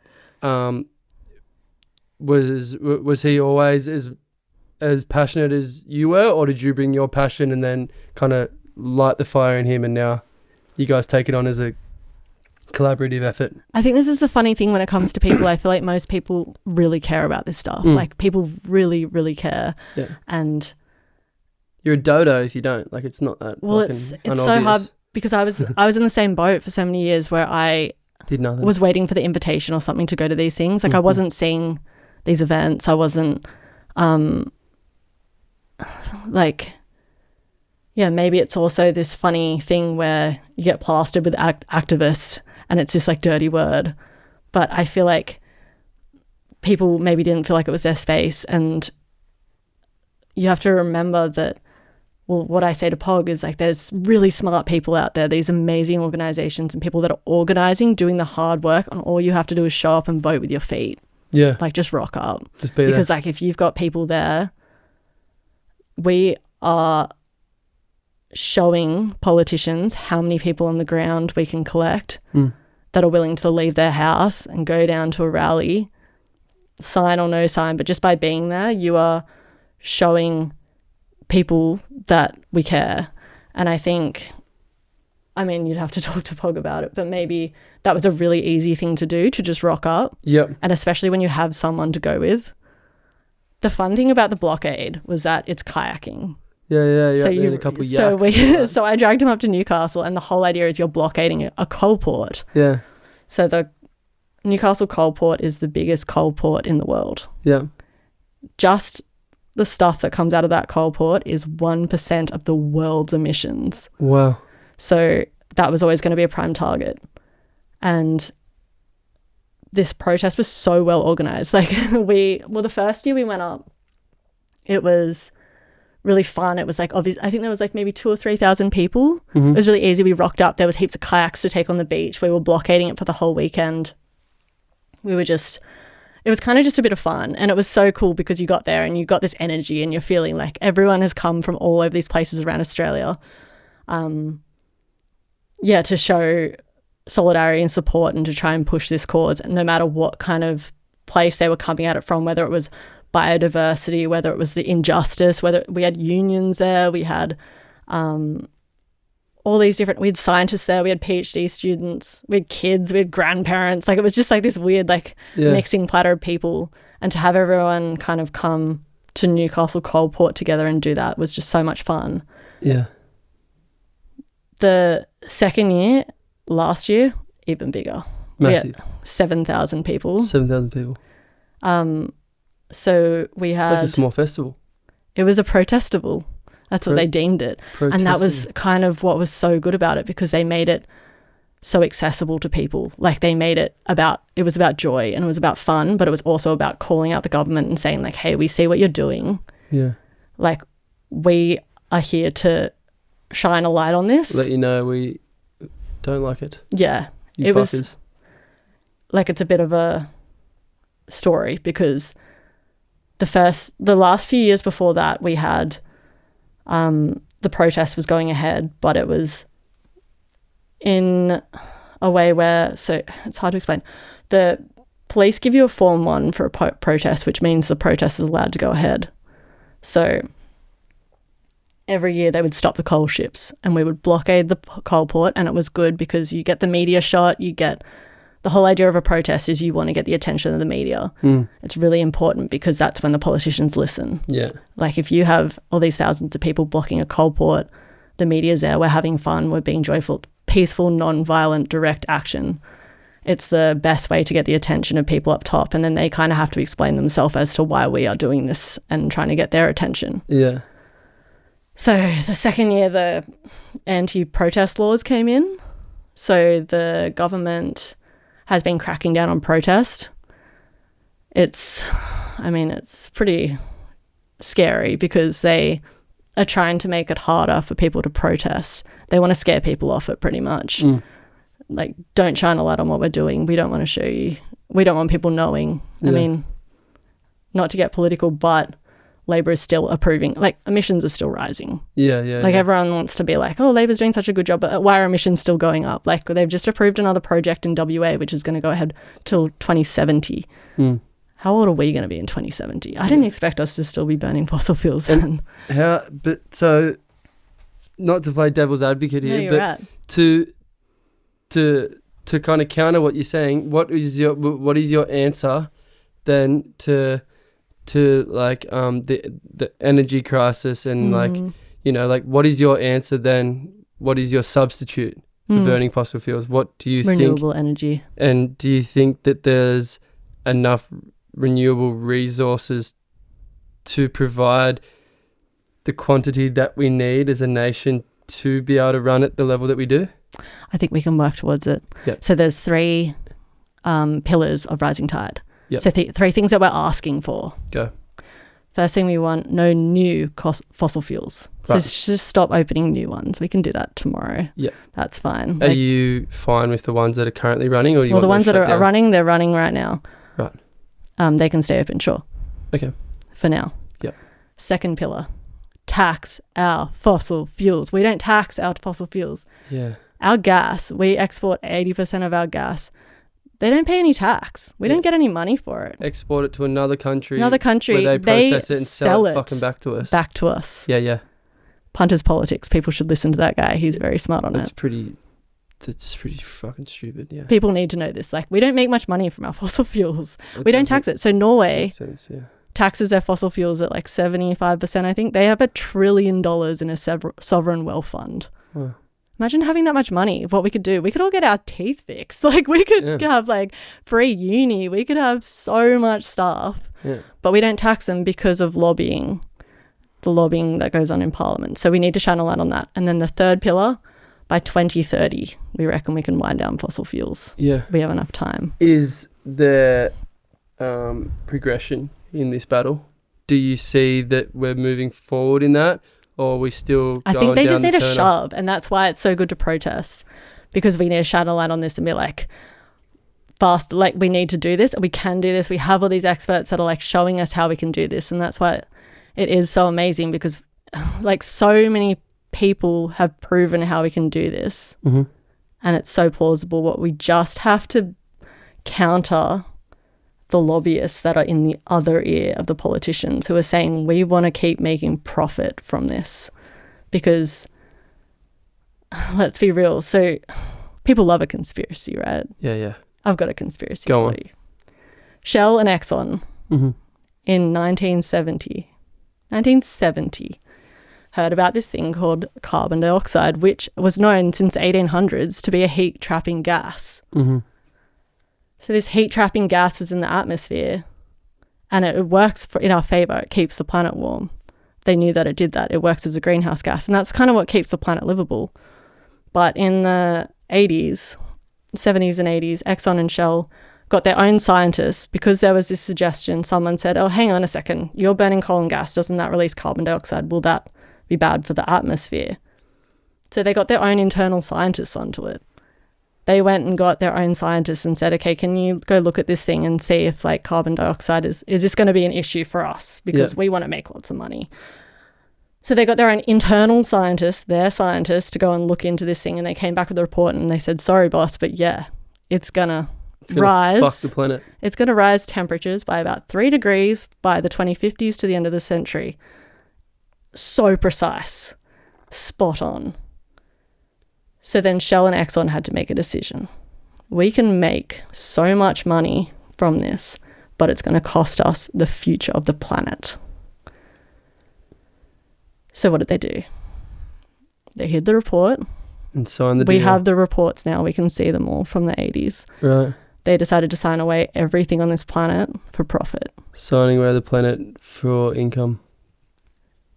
S1: was he always as passionate as you were, or did you bring your passion and then kind of light the fire in him, and now you guys take it on as a collaborative effort?
S2: I think this is the funny thing when it comes to people. I feel like most people really care about this stuff. Like people really, really care. Yeah. And
S1: you're a dodo if you don't. Like it's not that.
S2: Well, it's so hard because I was in the same boat for so many years where I
S1: did nothing.
S2: Was waiting for the invitation or something to go to these things. Like I wasn't seeing these events. I wasn't maybe it's also this funny thing where you get plastered with activist, and it's this like dirty word. But I feel like people maybe didn't feel like it was their space, and you have to remember that, well, what I say to Pog is like there's really smart people out there, these amazing organizations and people that are organizing, doing the hard work, and all you have to do is show up and vote with your feet.
S1: Yeah.
S2: Like just rock up.
S1: Just be
S2: because
S1: there.
S2: Like if you've got people there, we are showing politicians how many people on the ground we can collect that are willing to leave their house and go down to a rally, sign or no sign, but just by being there, you are showing people that we care. And I think, you'd have to talk to Pog about it, but maybe that was a really easy thing to do, to just rock up.
S1: Yep.
S2: And especially when you have someone to go with. The fun thing about the blockade was that it's kayaking.
S1: Yeah. So a couple of yaks.
S2: So I dragged him up to Newcastle, and the whole idea is you're blockading a coal port.
S1: Yeah.
S2: So the Newcastle coal port is the biggest coal port in the world.
S1: Yeah.
S2: Just the stuff that comes out of that coal port is 1% of the world's emissions.
S1: Wow.
S2: So that was always going to be a prime target. And this protest was so well organized. Like the first year we went up, it was really fun. It was like, obvious. I think there was like maybe 2,000 or 3,000 people.
S1: Mm-hmm.
S2: It was really easy. We rocked up. There was heaps of kayaks to take on the beach. We were blockading it for the whole weekend. It was kind of just a bit of fun. And it was so cool because you got there and you got this energy and you're feeling like everyone has come from all over these places around Australia. To show solidarity and support and to try and push this cause, no matter what kind of place they were coming at it from, whether it was biodiversity, whether it was the injustice, whether we had unions there, we had all these different, we had scientists there, we had PhD students, we had kids, we had grandparents. Like it was just like this weird mixing platter of people, and to have everyone kind of come to Newcastle Coal Port together and do that was just so much fun.
S1: Yeah.
S2: The second year, last year, even bigger.
S1: Massive.
S2: We had 7,000 people.
S1: 7,000 people.
S2: So we had...
S1: It's like a small festival.
S2: It was a protestival. That's what they deemed it. And that was kind of what was so good about it, because they made it so accessible to people. Like they made it was about joy and it was about fun, but it was also about calling out the government and saying like, hey, we see what you're doing.
S1: Yeah. Like
S2: we are here to shine a light on this.
S1: Let you know we don't like it.
S2: Yeah.
S1: You fuckers.
S2: Was like, it's a bit of a story because the last few years before that we had the protest was going ahead, but it was in a way where, so it's hard to explain. The police give you a Form 1 for a protest, which means the protest is allowed to go ahead. So every year they would stop the coal ships and we would blockade the coal port, and it was good because you get the media shot, the whole idea of a protest is you want to get the attention of the media. It's really important because that's when the politicians listen.
S1: Yeah. Like
S2: if you have all these thousands of people blocking a coal port, the media's there, we're having fun, we're being joyful, peaceful, non-violent, direct action. It's the best way to get the attention of people up top, and then they kind of have to explain themselves as to why we are doing this and trying to get their attention.
S1: Yeah.
S2: So the second year, the anti-protest laws came in. So the government has been cracking down on protest. It's pretty scary because they are trying to make it harder for people to protest. They want to scare people off it pretty much. Like, don't shine a light on what we're doing. We don't want to show you. We don't want people knowing. Yeah. I mean, not to get political, but Labor is still approving, like emissions are still rising.
S1: Yeah.
S2: Everyone wants to be like, oh, Labor's doing such a good job, but why are emissions still going up? Like they've just approved another project in WA, which is going to go ahead till 2070. How old are we going to be in 2070? I didn't expect us to still be burning fossil fuels then.
S1: So not to play devil's advocate here,
S2: no,
S1: but
S2: right.
S1: to kind of counter what you're saying, what is your answer then to like the energy crisis and like what is your answer then? What is your substitute for burning fossil fuels? What do you think?
S2: Renewable energy.
S1: And do you think that there's enough renewable resources to provide the quantity that we need as a nation to be able to run at the level that we do?
S2: I think we can work towards it.
S1: Yep.
S2: So there's three pillars of Rising Tide.
S1: Yep.
S2: So three things that we're asking for.
S1: Go.
S2: First thing, we want no new fossil fuels.
S1: Right.
S2: So just stop opening new ones. We can do that tomorrow.
S1: Yeah.
S2: That's fine.
S1: Are you fine with the ones that are currently running? Or
S2: the ones that are running, they're running right now.
S1: Right.
S2: They can stay open, sure.
S1: Okay.
S2: For now.
S1: Yeah.
S2: Second pillar, tax our fossil fuels. We don't tax our fossil fuels.
S1: Yeah.
S2: Our gas, we export 80% of our gas. They don't pay any tax. We don't get any money for it.
S1: Export it to another country.
S2: Where they
S1: process it and sell it fucking back to us.
S2: Back to us.
S1: Yeah.
S2: Punters politics. People should listen to that guy. He's very smart on
S1: That's
S2: it.
S1: That's pretty fucking stupid, yeah.
S2: People need to know this. Like, we don't make much money from our fossil fuels. We don't tax it. So Norway taxes their fossil fuels at like 75%, I think. They have $1 trillion in a sovereign wealth fund.
S1: Wow.
S2: Imagine having that much money. What we could do, we could all get our teeth fixed. Like we could have like free uni. We could have so much stuff.
S1: Yeah.
S2: But we don't tax them because of lobbying, the lobbying that goes on in Parliament. So we need to shine a light on that. And then the third pillar, by 2030, we reckon we can wind down fossil fuels.
S1: Yeah.
S2: We have enough time.
S1: Is there progression in this battle? Do you see that we're moving forward in that? Or are we still
S2: I think they just need a shove, and that's why it's so good to protest, because we need to shine a light on this and be like, fast, like we need to do this, and we can do this. We have all these experts that are like showing us how we can do this, and that's why it is so amazing, because like so many people have proven how we can do this, and it's so plausible. What we just have to counter the lobbyists that are in the other ear of the politicians who are saying we want to keep making profit from this, because let's be real, so people love a conspiracy, right?
S1: Yeah.
S2: I've got a conspiracy
S1: Go
S2: for
S1: on.
S2: you. Shell and Exxon in 1970 heard about this thing called carbon dioxide, which was known since 1800s to be a heat trapping gas. So this heat trapping gas was in the atmosphere, and it works in our favour. It keeps the planet warm. They knew that it did that. It works as a greenhouse gas, and that's kind of what keeps the planet livable. But in the 70s and 80s, Exxon and Shell got their own scientists, because there was this suggestion. Someone said, oh, hang on a second, you're burning coal and gas. Doesn't that release carbon dioxide? Will that be bad for the atmosphere? So they got their own internal scientists onto it. They went and got their own scientists and said, okay, can you go look at this thing and see if like carbon dioxide is this going to be an issue for us? Because we want to make lots of money. So they got their own internal scientists, their scientists, to go and look into this thing, and they came back with a report and they said, sorry, boss, but yeah, it's going to rise.
S1: Fuck the planet.
S2: It's going to rise temperatures by about 3 degrees by the 2050s to the end of the century. So precise. Spot on. So then Shell and Exxon had to make a decision. We can make so much money from this, but it's going to cost us the future of the planet. So what did they do? They hid the report.
S1: And signed the deal.
S2: We have the reports now. We can see them all from the 80s.
S1: Right.
S2: They decided to sign away everything on this planet for profit.
S1: Signing away the planet for income.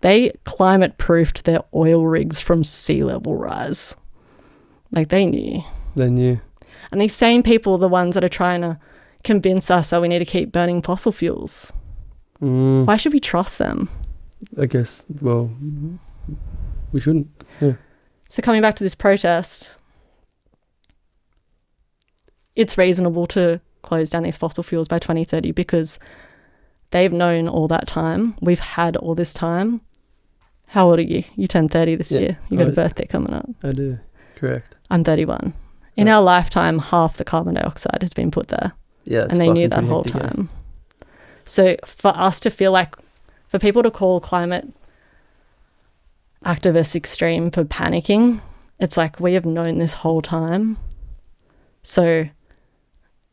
S2: They climate-proofed their oil rigs from sea level rise. Like they knew.
S1: They knew.
S2: And these same people are the ones that are trying to convince us that we need to keep burning fossil fuels. Why should we trust them?
S1: I guess, well, we shouldn't. Yeah.
S2: So coming back to this protest, it's reasonable to close down these fossil fuels by 2030 because they've known all that time. We've had all this time. How old are you? You turn 30 this year. You got a birthday coming up.
S1: I do. Correct.
S2: I'm 31. In our lifetime, half the carbon dioxide has been put there.
S1: Yeah,
S2: and they knew that whole time. So for us to feel like, for people to call climate activists extreme for panicking, it's like we have known this whole time. So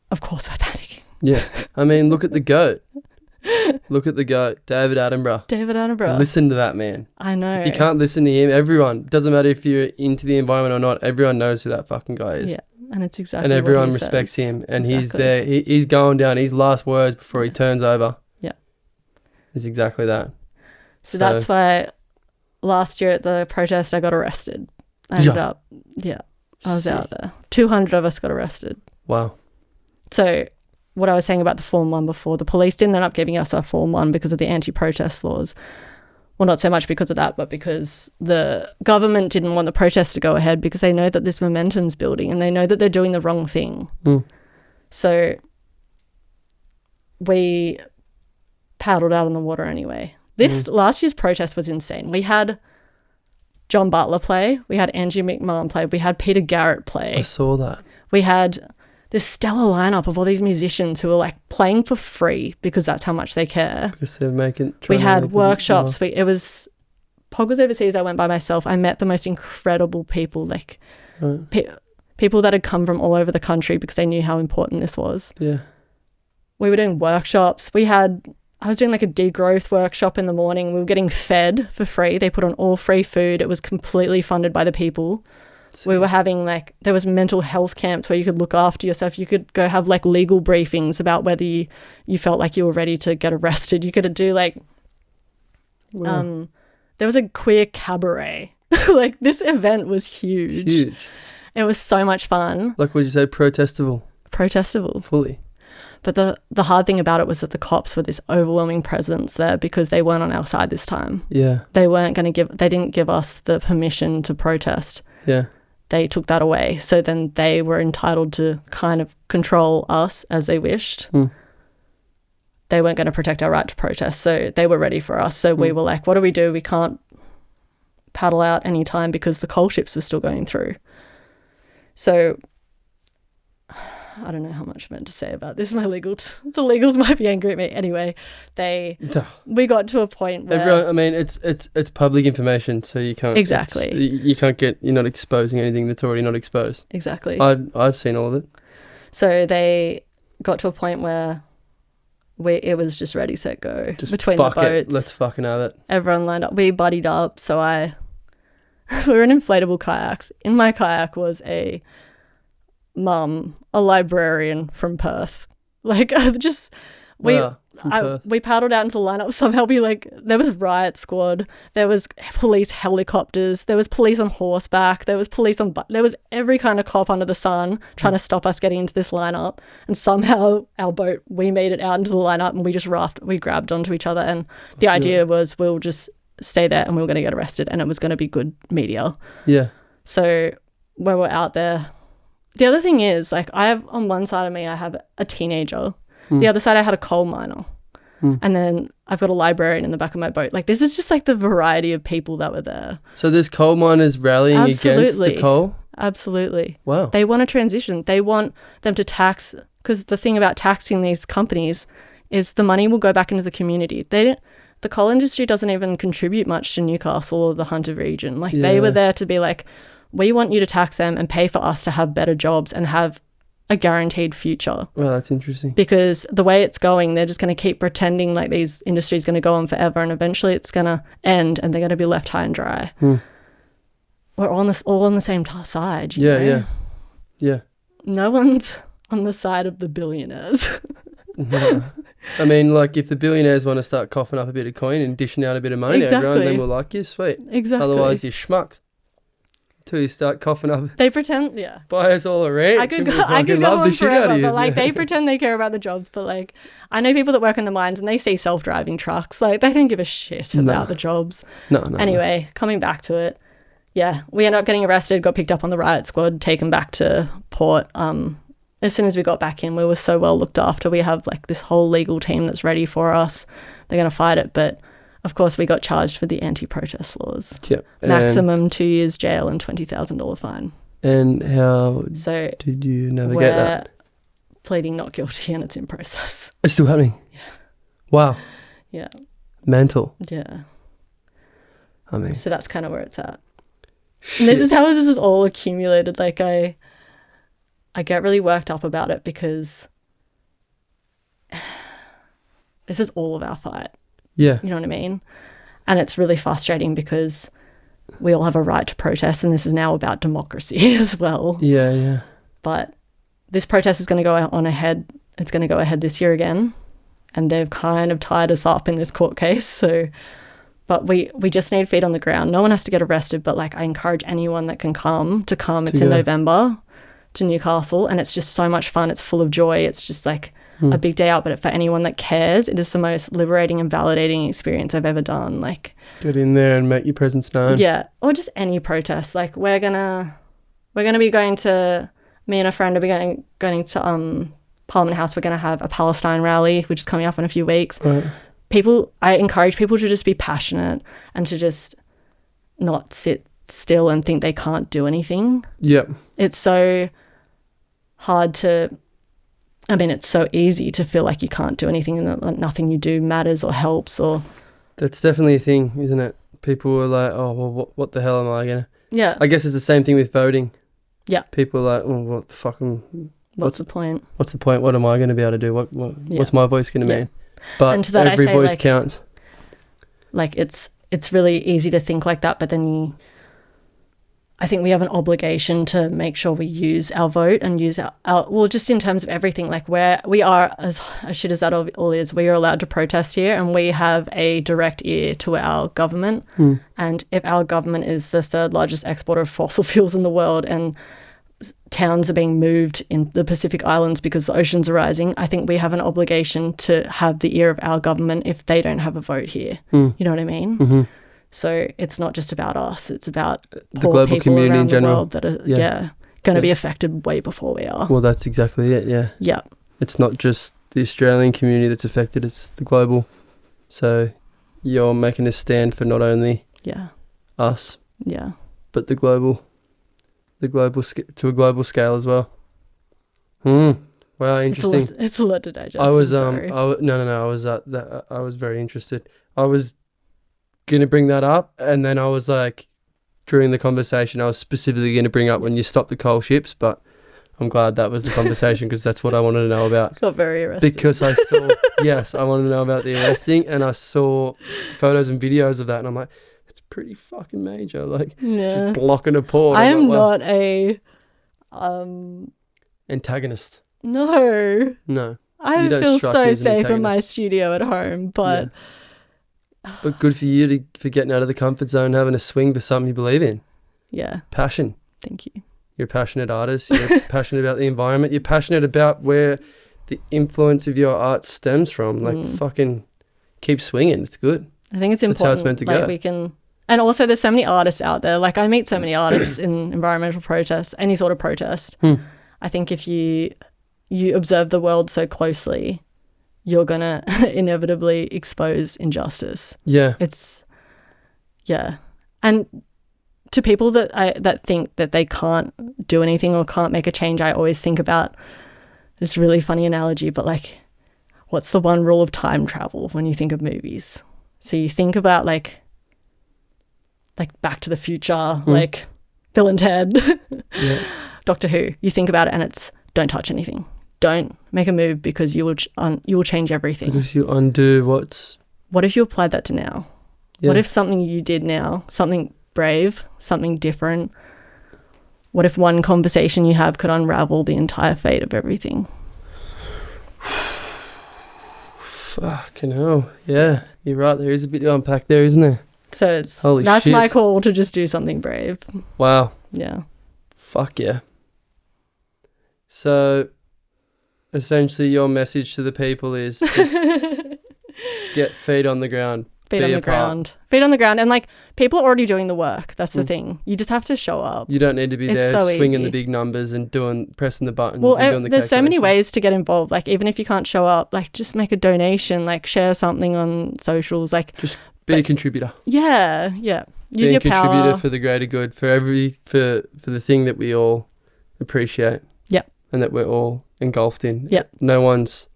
S2: of course we're panicking.
S1: Yeah. I mean, look at the GOAT. Look at the GOAT, David Attenborough. Listen to that man.
S2: I know.
S1: If you can't listen to him, everyone, doesn't matter if you're into the environment or not, everyone knows who that fucking guy is.
S2: Yeah, and it's exactly
S1: and everyone
S2: what he
S1: respects
S2: says.
S1: him, and
S2: exactly.
S1: he's there. He's going down his last words before he turns over.
S2: Yeah.
S1: It's exactly that.
S2: So that's why last year at the protest I got arrested. I ended up, I was out there. 200 of us got arrested.
S1: Wow.
S2: So what I was saying about the Form 1 before, the police didn't end up giving us our Form 1 because of the anti-protest laws. Well, not so much because of that, but because the government didn't want the protest to go ahead because they know that this momentum's building and they know that they're doing the wrong thing. So we paddled out on the water anyway. This last year's protest was insane. We had John Butler play. We had Angie McMahon play. We had Peter Garrett play.
S1: I saw that.
S2: We had this stellar lineup of all these musicians who were like playing for free because that's how much they care.
S1: Because they're making.
S2: We had workshops. It was Pog was overseas. I went by myself. I met the most incredible people, like people that had come from all over the country because they knew how important this was.
S1: Yeah.
S2: We were doing workshops. I was doing like a degrowth workshop in the morning. We were getting fed for free. They put on all free food. It was completely funded by the people. We were having there was mental health camps where you could look after yourself. You could go have legal briefings about whether you felt like you were ready to get arrested. You could do
S1: Wow.
S2: there was a queer cabaret. This event was huge. It was so much fun.
S1: What did you say? Protestival.
S2: Fully. But the hard thing about it was that the cops were this overwhelming presence there because they weren't on our side this time.
S1: Yeah.
S2: They didn't give us the permission to protest.
S1: Yeah.
S2: They took that away. So then they were entitled to kind of control us as they wished. They weren't going to protect our right to protest. So they were ready for us. So we were like, what do? We can't paddle out any time because the coal ships were still going through. So I don't know how much I'm meant to say about this. The legals might be angry at me. Anyway, we got to a point where
S1: everyone, I mean, it's public information, so you can't you're not exposing anything that's already not exposed.
S2: Exactly.
S1: I've seen all of it.
S2: So they got to a point where it was just ready, set, go.
S1: Just
S2: between the boats.
S1: Let's fucking have it.
S2: Everyone lined up. We buddied up. So we were in inflatable kayaks. In my kayak was a mum, a librarian from Perth. We paddled out into the lineup. Somehow there was riot squad, there was police helicopters, there was police on horseback, there was police there was every kind of cop under the sun trying to stop us getting into this lineup. And somehow our boat, we made it out into the lineup and we grabbed onto each other. And the idea was we'll just stay there and we were going to get arrested and it was going to be good media.
S1: Yeah.
S2: So when we're out there, the other thing is I have on one side of me, I have a teenager. The other side, I had a coal miner. And then I've got a librarian in the back of my boat. This is just the variety of people that were there.
S1: So there's coal miners rallying against the coal?
S2: Absolutely.
S1: Wow.
S2: They want a transition. They want them to tax, because the thing about taxing these companies is the money will go back into the community. The coal industry doesn't even contribute much to Newcastle or the Hunter region. They were there to be we want you to tax them and pay for us to have better jobs and have a guaranteed future.
S1: Well, that's interesting.
S2: Because the way it's going, they're just going to keep pretending these industries going to go on forever and eventually it's going to end and they're going to be left high and dry. We're all on the same side. You know?
S1: Yeah.
S2: No one's on the side of the billionaires.
S1: No. I mean, if the billionaires want to start coughing up a bit of coin and dishing out a bit of money to everyone, then we'll like you, sweet.
S2: Exactly.
S1: Otherwise, you're schmucks. Until you start coughing up.
S2: They pretend, yeah.
S1: Buy us all a ranch.
S2: I could go on forever, but they pretend they care about the jobs. But I know people that work in the mines and they see self-driving trucks. They don't give a shit about the jobs.
S1: No.
S2: Anyway, coming back to it, yeah, we ended up getting arrested, got picked up on the riot squad, taken back to port. As soon as we got back in, we were so well looked after. We have this whole legal team that's ready for us. They're going to fight it, but of course, we got charged for the anti-protest laws.
S1: Yep.
S2: Maximum 2 years jail and $20,000 fine.
S1: And how did you navigate that?
S2: Pleading not guilty and it's in process.
S1: It's still happening?
S2: Yeah.
S1: Wow.
S2: Yeah.
S1: Mental.
S2: Yeah.
S1: I mean.
S2: So that's kind of where it's at. And this is how this is all accumulated. I get really worked up about it because this is all of our fight.
S1: Yeah.
S2: You know what I mean? And it's really frustrating because we all have a right to protest and this is now about democracy as well.
S1: Yeah.
S2: But this protest is going to go on ahead. It's going to go ahead this year again. And they've kind of tied us up in this court case. So, but we just need feet on the ground. No one has to get arrested, but I encourage anyone that can come. It's in November to Newcastle and it's just so much fun. It's full of joy. It's just a big day out, but for anyone that cares, it is the most liberating and validating experience I've ever done.
S1: Get in there and make your presence known.
S2: Yeah, or just any protest. We're gonna be going to, me and a friend are going to Parliament House. We're gonna have a Palestine rally, which is coming up in a few weeks.
S1: Right.
S2: I encourage people to just be passionate and to just not sit still and think they can't do anything.
S1: Yep.
S2: It's so hard to. It's so easy to feel like you can't do anything and that nothing you do matters or helps or... That's
S1: definitely a thing, isn't it? People are like, oh, well, what the hell am I going to...
S2: Yeah.
S1: I guess it's the same thing with voting.
S2: Yeah.
S1: People are like, oh, what the fuck...
S2: What's the point?
S1: What's the point? What am I going to be able to do? What's my voice going to mean? But
S2: and to that
S1: every
S2: I say,
S1: voice counts.
S2: It's really easy to think like that, but then I think we have an obligation to make sure we use our vote and use our well, just in terms of everything, like we are, as shit as that all is, we are allowed to protest here, and we have a direct ear to our government. And if our government is the third largest exporter of fossil fuels in the world, and towns are being moved in the Pacific Islands because the oceans are rising, I think we have an obligation to have the ear of our government if they don't have a vote here. You know what I mean?
S1: Mm-hmm.
S2: So it's not just about us, it's about
S1: the
S2: poor
S1: global
S2: people
S1: community
S2: around
S1: in
S2: the
S1: general.
S2: world that are going to be affected way before we are.
S1: Well, that's exactly it, yeah.
S2: Yeah.
S1: It's not just the Australian community that's affected, it's the global. So you're making a stand for not only us, but the global to a global scale as well. Wow, interesting.
S2: It's a lot to digest.
S1: I was
S2: sorry.
S1: I was very interested. I was gonna bring that up, and then I was like, during the conversation, I was specifically gonna bring up when you stopped the coal ships, but I'm glad that was the conversation because that's what I wanted to know about.
S2: Got very arrested.
S1: Because I saw, I wanted to know about the arresting, and I saw photos and videos of that, and I'm like, it's pretty fucking major. Like, just blocking a port.
S2: I am not a
S1: antagonist.
S2: No. I feel so safe in my studio at home, but
S1: but good for you for getting out of the comfort zone, having a swing for something you believe in.
S2: Yeah.
S1: Passion.
S2: Thank you.
S1: You're a passionate artist. You're passionate about the environment. You're passionate about where the influence of your art stems from. Like, fucking keep swinging. It's good.
S2: I think it's important.
S1: That's how it's meant to go.
S2: We can, and also there's so many artists out there. Like, I meet so many artists in environmental protests, any sort of protest. I think if you observe the world so closely, you're gonna inevitably expose injustice. Yeah. And to people that think that they can't do anything or can't make a change, I always think about this really funny analogy, but like, what's the one rule of time travel when you think of movies? So you think about like Back to the Future, like Bill and Ted, Doctor Who. You think about it and it's don't touch anything. Don't make a move because you will change everything.
S1: Because you undo
S2: What if you applied that to now? Yeah. What if something you did now, something brave, something different, what if one conversation you have could unravel the entire fate of everything?
S1: Fucking hell. Yeah, you're right. There is a bit to unpack there, isn't there?
S2: So that's my call, to just do something brave.
S1: Wow.
S2: Yeah.
S1: Fuck yeah. So essentially your message to the people is just get feet on the ground.
S2: Feet on the ground. And like, people are already doing the work. That's the thing. You just have to show up.
S1: You don't need to be there swinging the big numbers and pressing the buttons and doing the
S2: there's so many ways to get involved. Like, even if you can't show up, like, just make a donation, like share something on socials, like
S1: just be a contributor.
S2: Yeah. Use your power.
S1: Be a contributor for the greater good, for the thing that we all appreciate.
S2: Yep.
S1: And that we're all engulfed in.
S2: Yep.
S1: No one's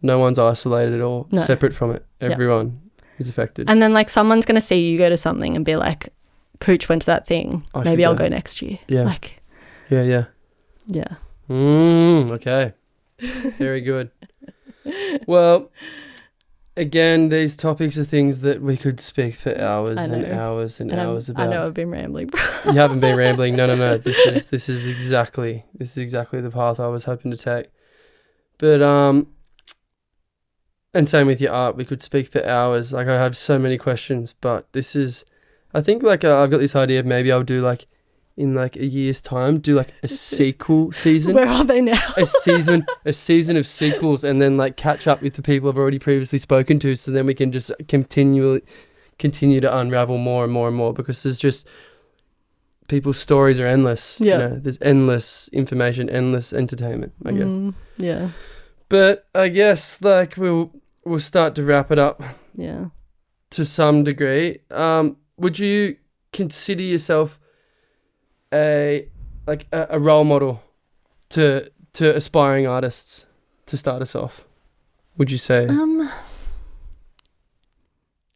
S1: isolated or separate from it. Everyone is affected.
S2: And then like, someone's going to see you go to something and be like, Cooch went to that thing. Maybe I'll go next year.
S1: Yeah.
S2: Like.
S1: Yeah. Okay. Very good. Well, again, these topics are things that we could speak for hours and hours and hours about.
S2: I know I've been rambling.
S1: You haven't been rambling. No. This is exactly the path I was hoping to take. But and same with your art. We could speak for hours. Like, I have so many questions, but this is, I think, like, I've got this idea of maybe I'll do, like, in like a year's time, do like a sequel season.
S2: Where are they now?
S1: a season of sequels, and then like catch up with the people I've already previously spoken to, so then we can just continue to unravel more and more and more, because there's just, people's stories are endless.
S2: Yeah.
S1: You know, there's endless information, endless entertainment, I guess.
S2: Yeah.
S1: But I guess like we'll start to wrap it up.
S2: Yeah.
S1: To some degree. Would you consider yourself a role model to aspiring artists, to start us off? Would you say?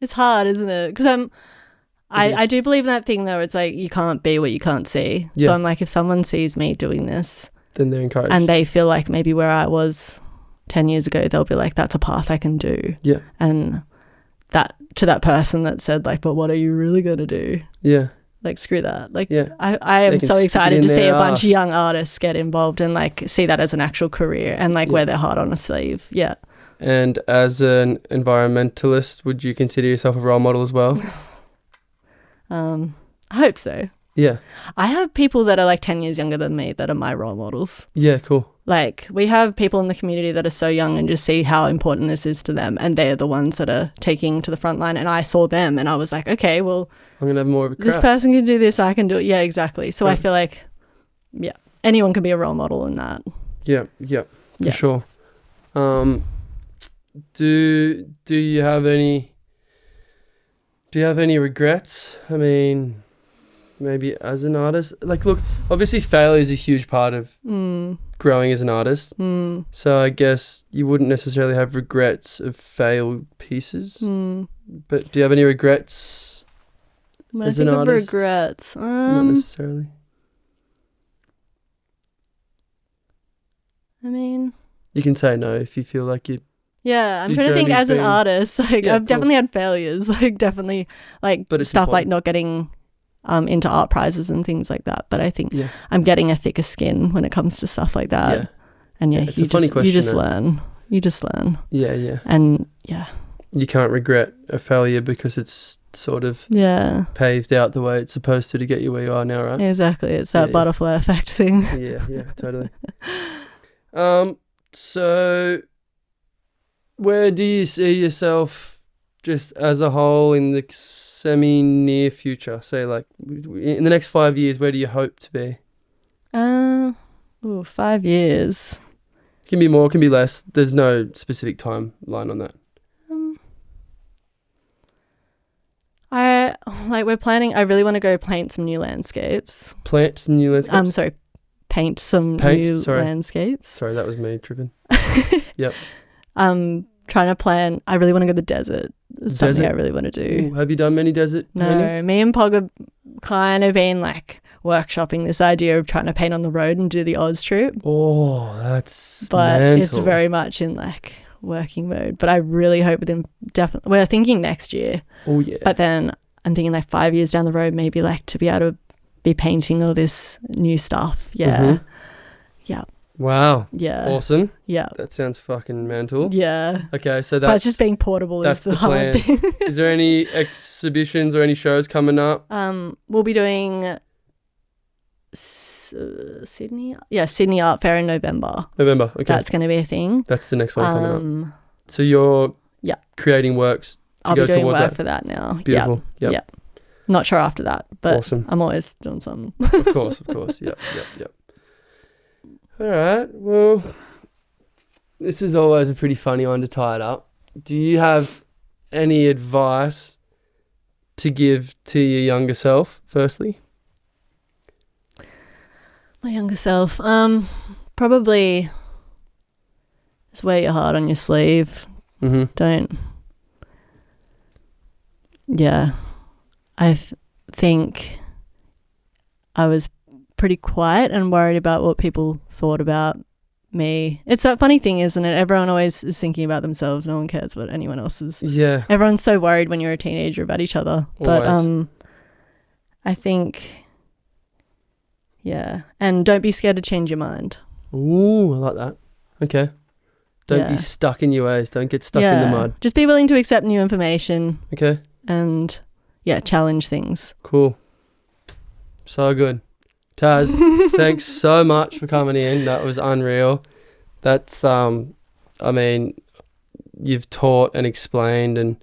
S2: It's hard, isn't it? Because I do believe in that thing though. It's like, you can't be what you can't see. Yeah. So I'm like, if someone sees me doing this,
S1: then they're encouraged,
S2: and they feel like maybe where I was 10 years ago, they'll be like, that's a path I can do.
S1: Yeah.
S2: And that, to that person that said like, but what are you really going to do?
S1: Yeah.
S2: like screw that. Like
S1: Yeah.
S2: I am
S1: They can
S2: so
S1: stick it
S2: excited
S1: in
S2: to see
S1: their
S2: a bunch
S1: arse.
S2: of young artists get involved and like see that as an actual career and like
S1: Yeah.
S2: wear their heart on a sleeve. Yeah.
S1: And as an environmentalist, would you consider yourself a role model as well?
S2: I hope so.
S1: Yeah.
S2: I have people that are like 10 years younger than me that are my role models.
S1: Yeah, cool.
S2: Like we have people in the community that are so young and just see how important this is to them, and they're the ones that are taking to the front line. And I saw them and I was like, okay, well,
S1: I'm going to have more of a crack.
S2: this person can do this, I can do it. Yeah, exactly. So I
S1: Right.
S2: feel like, yeah, anyone can be a role model in that.
S1: Yeah,
S2: Yeah.
S1: for sure. Do you have any regrets? I mean, maybe as an artist, like, look, obviously failure is a huge part of growing as an artist. So I guess you wouldn't necessarily have regrets of failed pieces. But do you have any regrets as an artist?
S2: Regrets.
S1: Not necessarily.
S2: I mean,
S1: You can say no if you feel like you.
S2: yeah, I'm
S1: Your
S2: trying to think
S1: journey's
S2: as an
S1: been-
S2: artist. Like
S1: Yeah,
S2: I've
S1: cool.
S2: definitely had failures. Like definitely like
S1: But it's
S2: stuff like
S1: important.
S2: not getting into art prizes and things like that. But I think
S1: Yeah.
S2: I'm getting a thicker skin when it comes to stuff like that.
S1: Yeah.
S2: And yeah,
S1: Yeah, it's a funny question,
S2: you just
S1: though.
S2: learn. You just learn.
S1: Yeah.
S2: And yeah.
S1: You can't regret a failure because it's sort of
S2: Yeah.
S1: paved out the way it's supposed to get you where you are now, right?
S2: Exactly. It's that
S1: Yeah.
S2: butterfly effect thing.
S1: Yeah, totally. So where do you see yourself just as a whole in the semi-near future? Say like in the next 5 years, where do you hope to be?
S2: 5 years.
S1: Can be more, can be less. There's no specific timeline on that.
S2: We're planning. I really want to go paint some new landscapes.
S1: Plant some new landscapes.
S2: Sorry, paint some
S1: Paint?
S2: new
S1: Sorry.
S2: landscapes.
S1: Sorry, that was me tripping. Yep.
S2: Trying to plan. I really want to go to the desert. It's something
S1: Desert?
S2: I really want to do.
S1: Ooh, have you done many desert
S2: No,
S1: paintings?
S2: me and Pog have kind of been like workshopping this idea of trying to paint on the road and do the Oz trip,
S1: Oh, that's
S2: but
S1: mental.
S2: it's very much in like working mode. But I really hope within definitely. We're thinking next year,
S1: Oh yeah.
S2: but then I'm thinking like 5 years down the road, maybe like to be able to be painting all this new stuff. Yeah,
S1: Mhm.
S2: yeah,
S1: Wow.
S2: yeah,
S1: Awesome.
S2: yeah,
S1: That sounds fucking mental.
S2: yeah.
S1: Okay, so
S2: But
S1: that's
S2: it's just being portable
S1: that's
S2: is the
S1: the
S2: hard
S1: plan.
S2: thing.
S1: Is there any exhibitions or any shows coming up?
S2: We'll be doing Sydney Art Fair in November.
S1: November. Okay.
S2: That's going to be a thing.
S1: That's the next one coming up.
S2: up.
S1: So you're
S2: yeah.
S1: creating works to
S2: I'll
S1: go
S2: be doing
S1: towards
S2: work
S1: that.
S2: for that now.
S1: Beautiful.
S2: Yeah.
S1: Yep.
S2: Yeah. Not sure after that, but
S1: Awesome.
S2: I'm always doing something.
S1: Of course. Yep. All right. Well, this is always a pretty funny one to tie it up. Do you have any advice to give to your younger self, firstly?
S2: My younger self. Probably just wear your heart on your sleeve.
S1: Mm-hmm.
S2: Don't. Yeah. I think I was pretty quiet and worried about what people thought about me. It's that funny thing, isn't it? Everyone always is thinking about themselves. No one cares what anyone else is.
S1: Yeah.
S2: Everyone's so worried when you're a teenager about each other. But
S1: Always.
S2: I think, yeah. And don't be scared to change your mind.
S1: Ooh, I like that. Okay. Don't
S2: Yeah.
S1: be stuck in your ways. Don't get stuck in the mud.
S2: Just be willing to accept new information
S1: Okay.
S2: and, yeah, challenge things.
S1: Cool. So good. Taz, thanks so much for coming in. That was unreal. That's, I mean, you've taught and explained and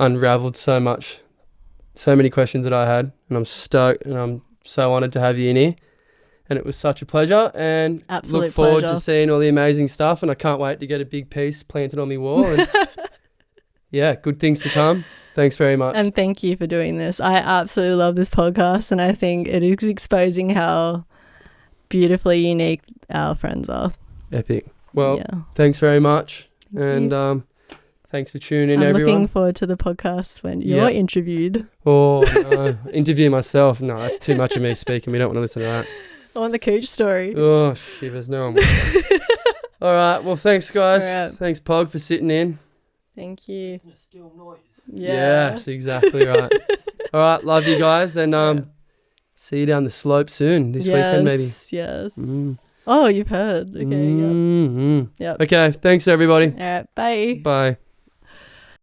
S1: unraveled so much, so many questions that I had, and I'm stoked and I'm so honoured to have you in here. And it was such a pleasure, and
S2: Absolute
S1: look forward
S2: pleasure.
S1: to seeing all the amazing stuff, and I can't wait to get a big piece planted on my wall. And yeah, good things to come. Thanks very much.
S2: And thank you for doing this. I absolutely love this podcast, and I think it is exposing how beautifully unique our friends are.
S1: Epic. Well,
S2: yeah.
S1: thanks very much.
S2: Thank you.
S1: And thanks for tuning in,
S2: I'm
S1: everyone.
S2: looking forward to the podcast when you're
S1: Yeah.
S2: interviewed.
S1: Oh, no. Interview myself. No, that's too much of me speaking. We don't want to listen to that.
S2: I want the Cooch story.
S1: Oh, shivers. No one wants that. All right. Well, thanks, guys.
S2: All right.
S1: Thanks, Pog, for sitting in.
S2: Thank you.
S1: Yes, exactly right. All right, love you guys, and see you down the slope soon this weekend, maybe.
S2: Yes. Oh, you've heard. Okay.
S1: Mm-hmm.
S2: Yep.
S1: Okay, thanks everybody.
S2: All right. Bye.
S1: Bye.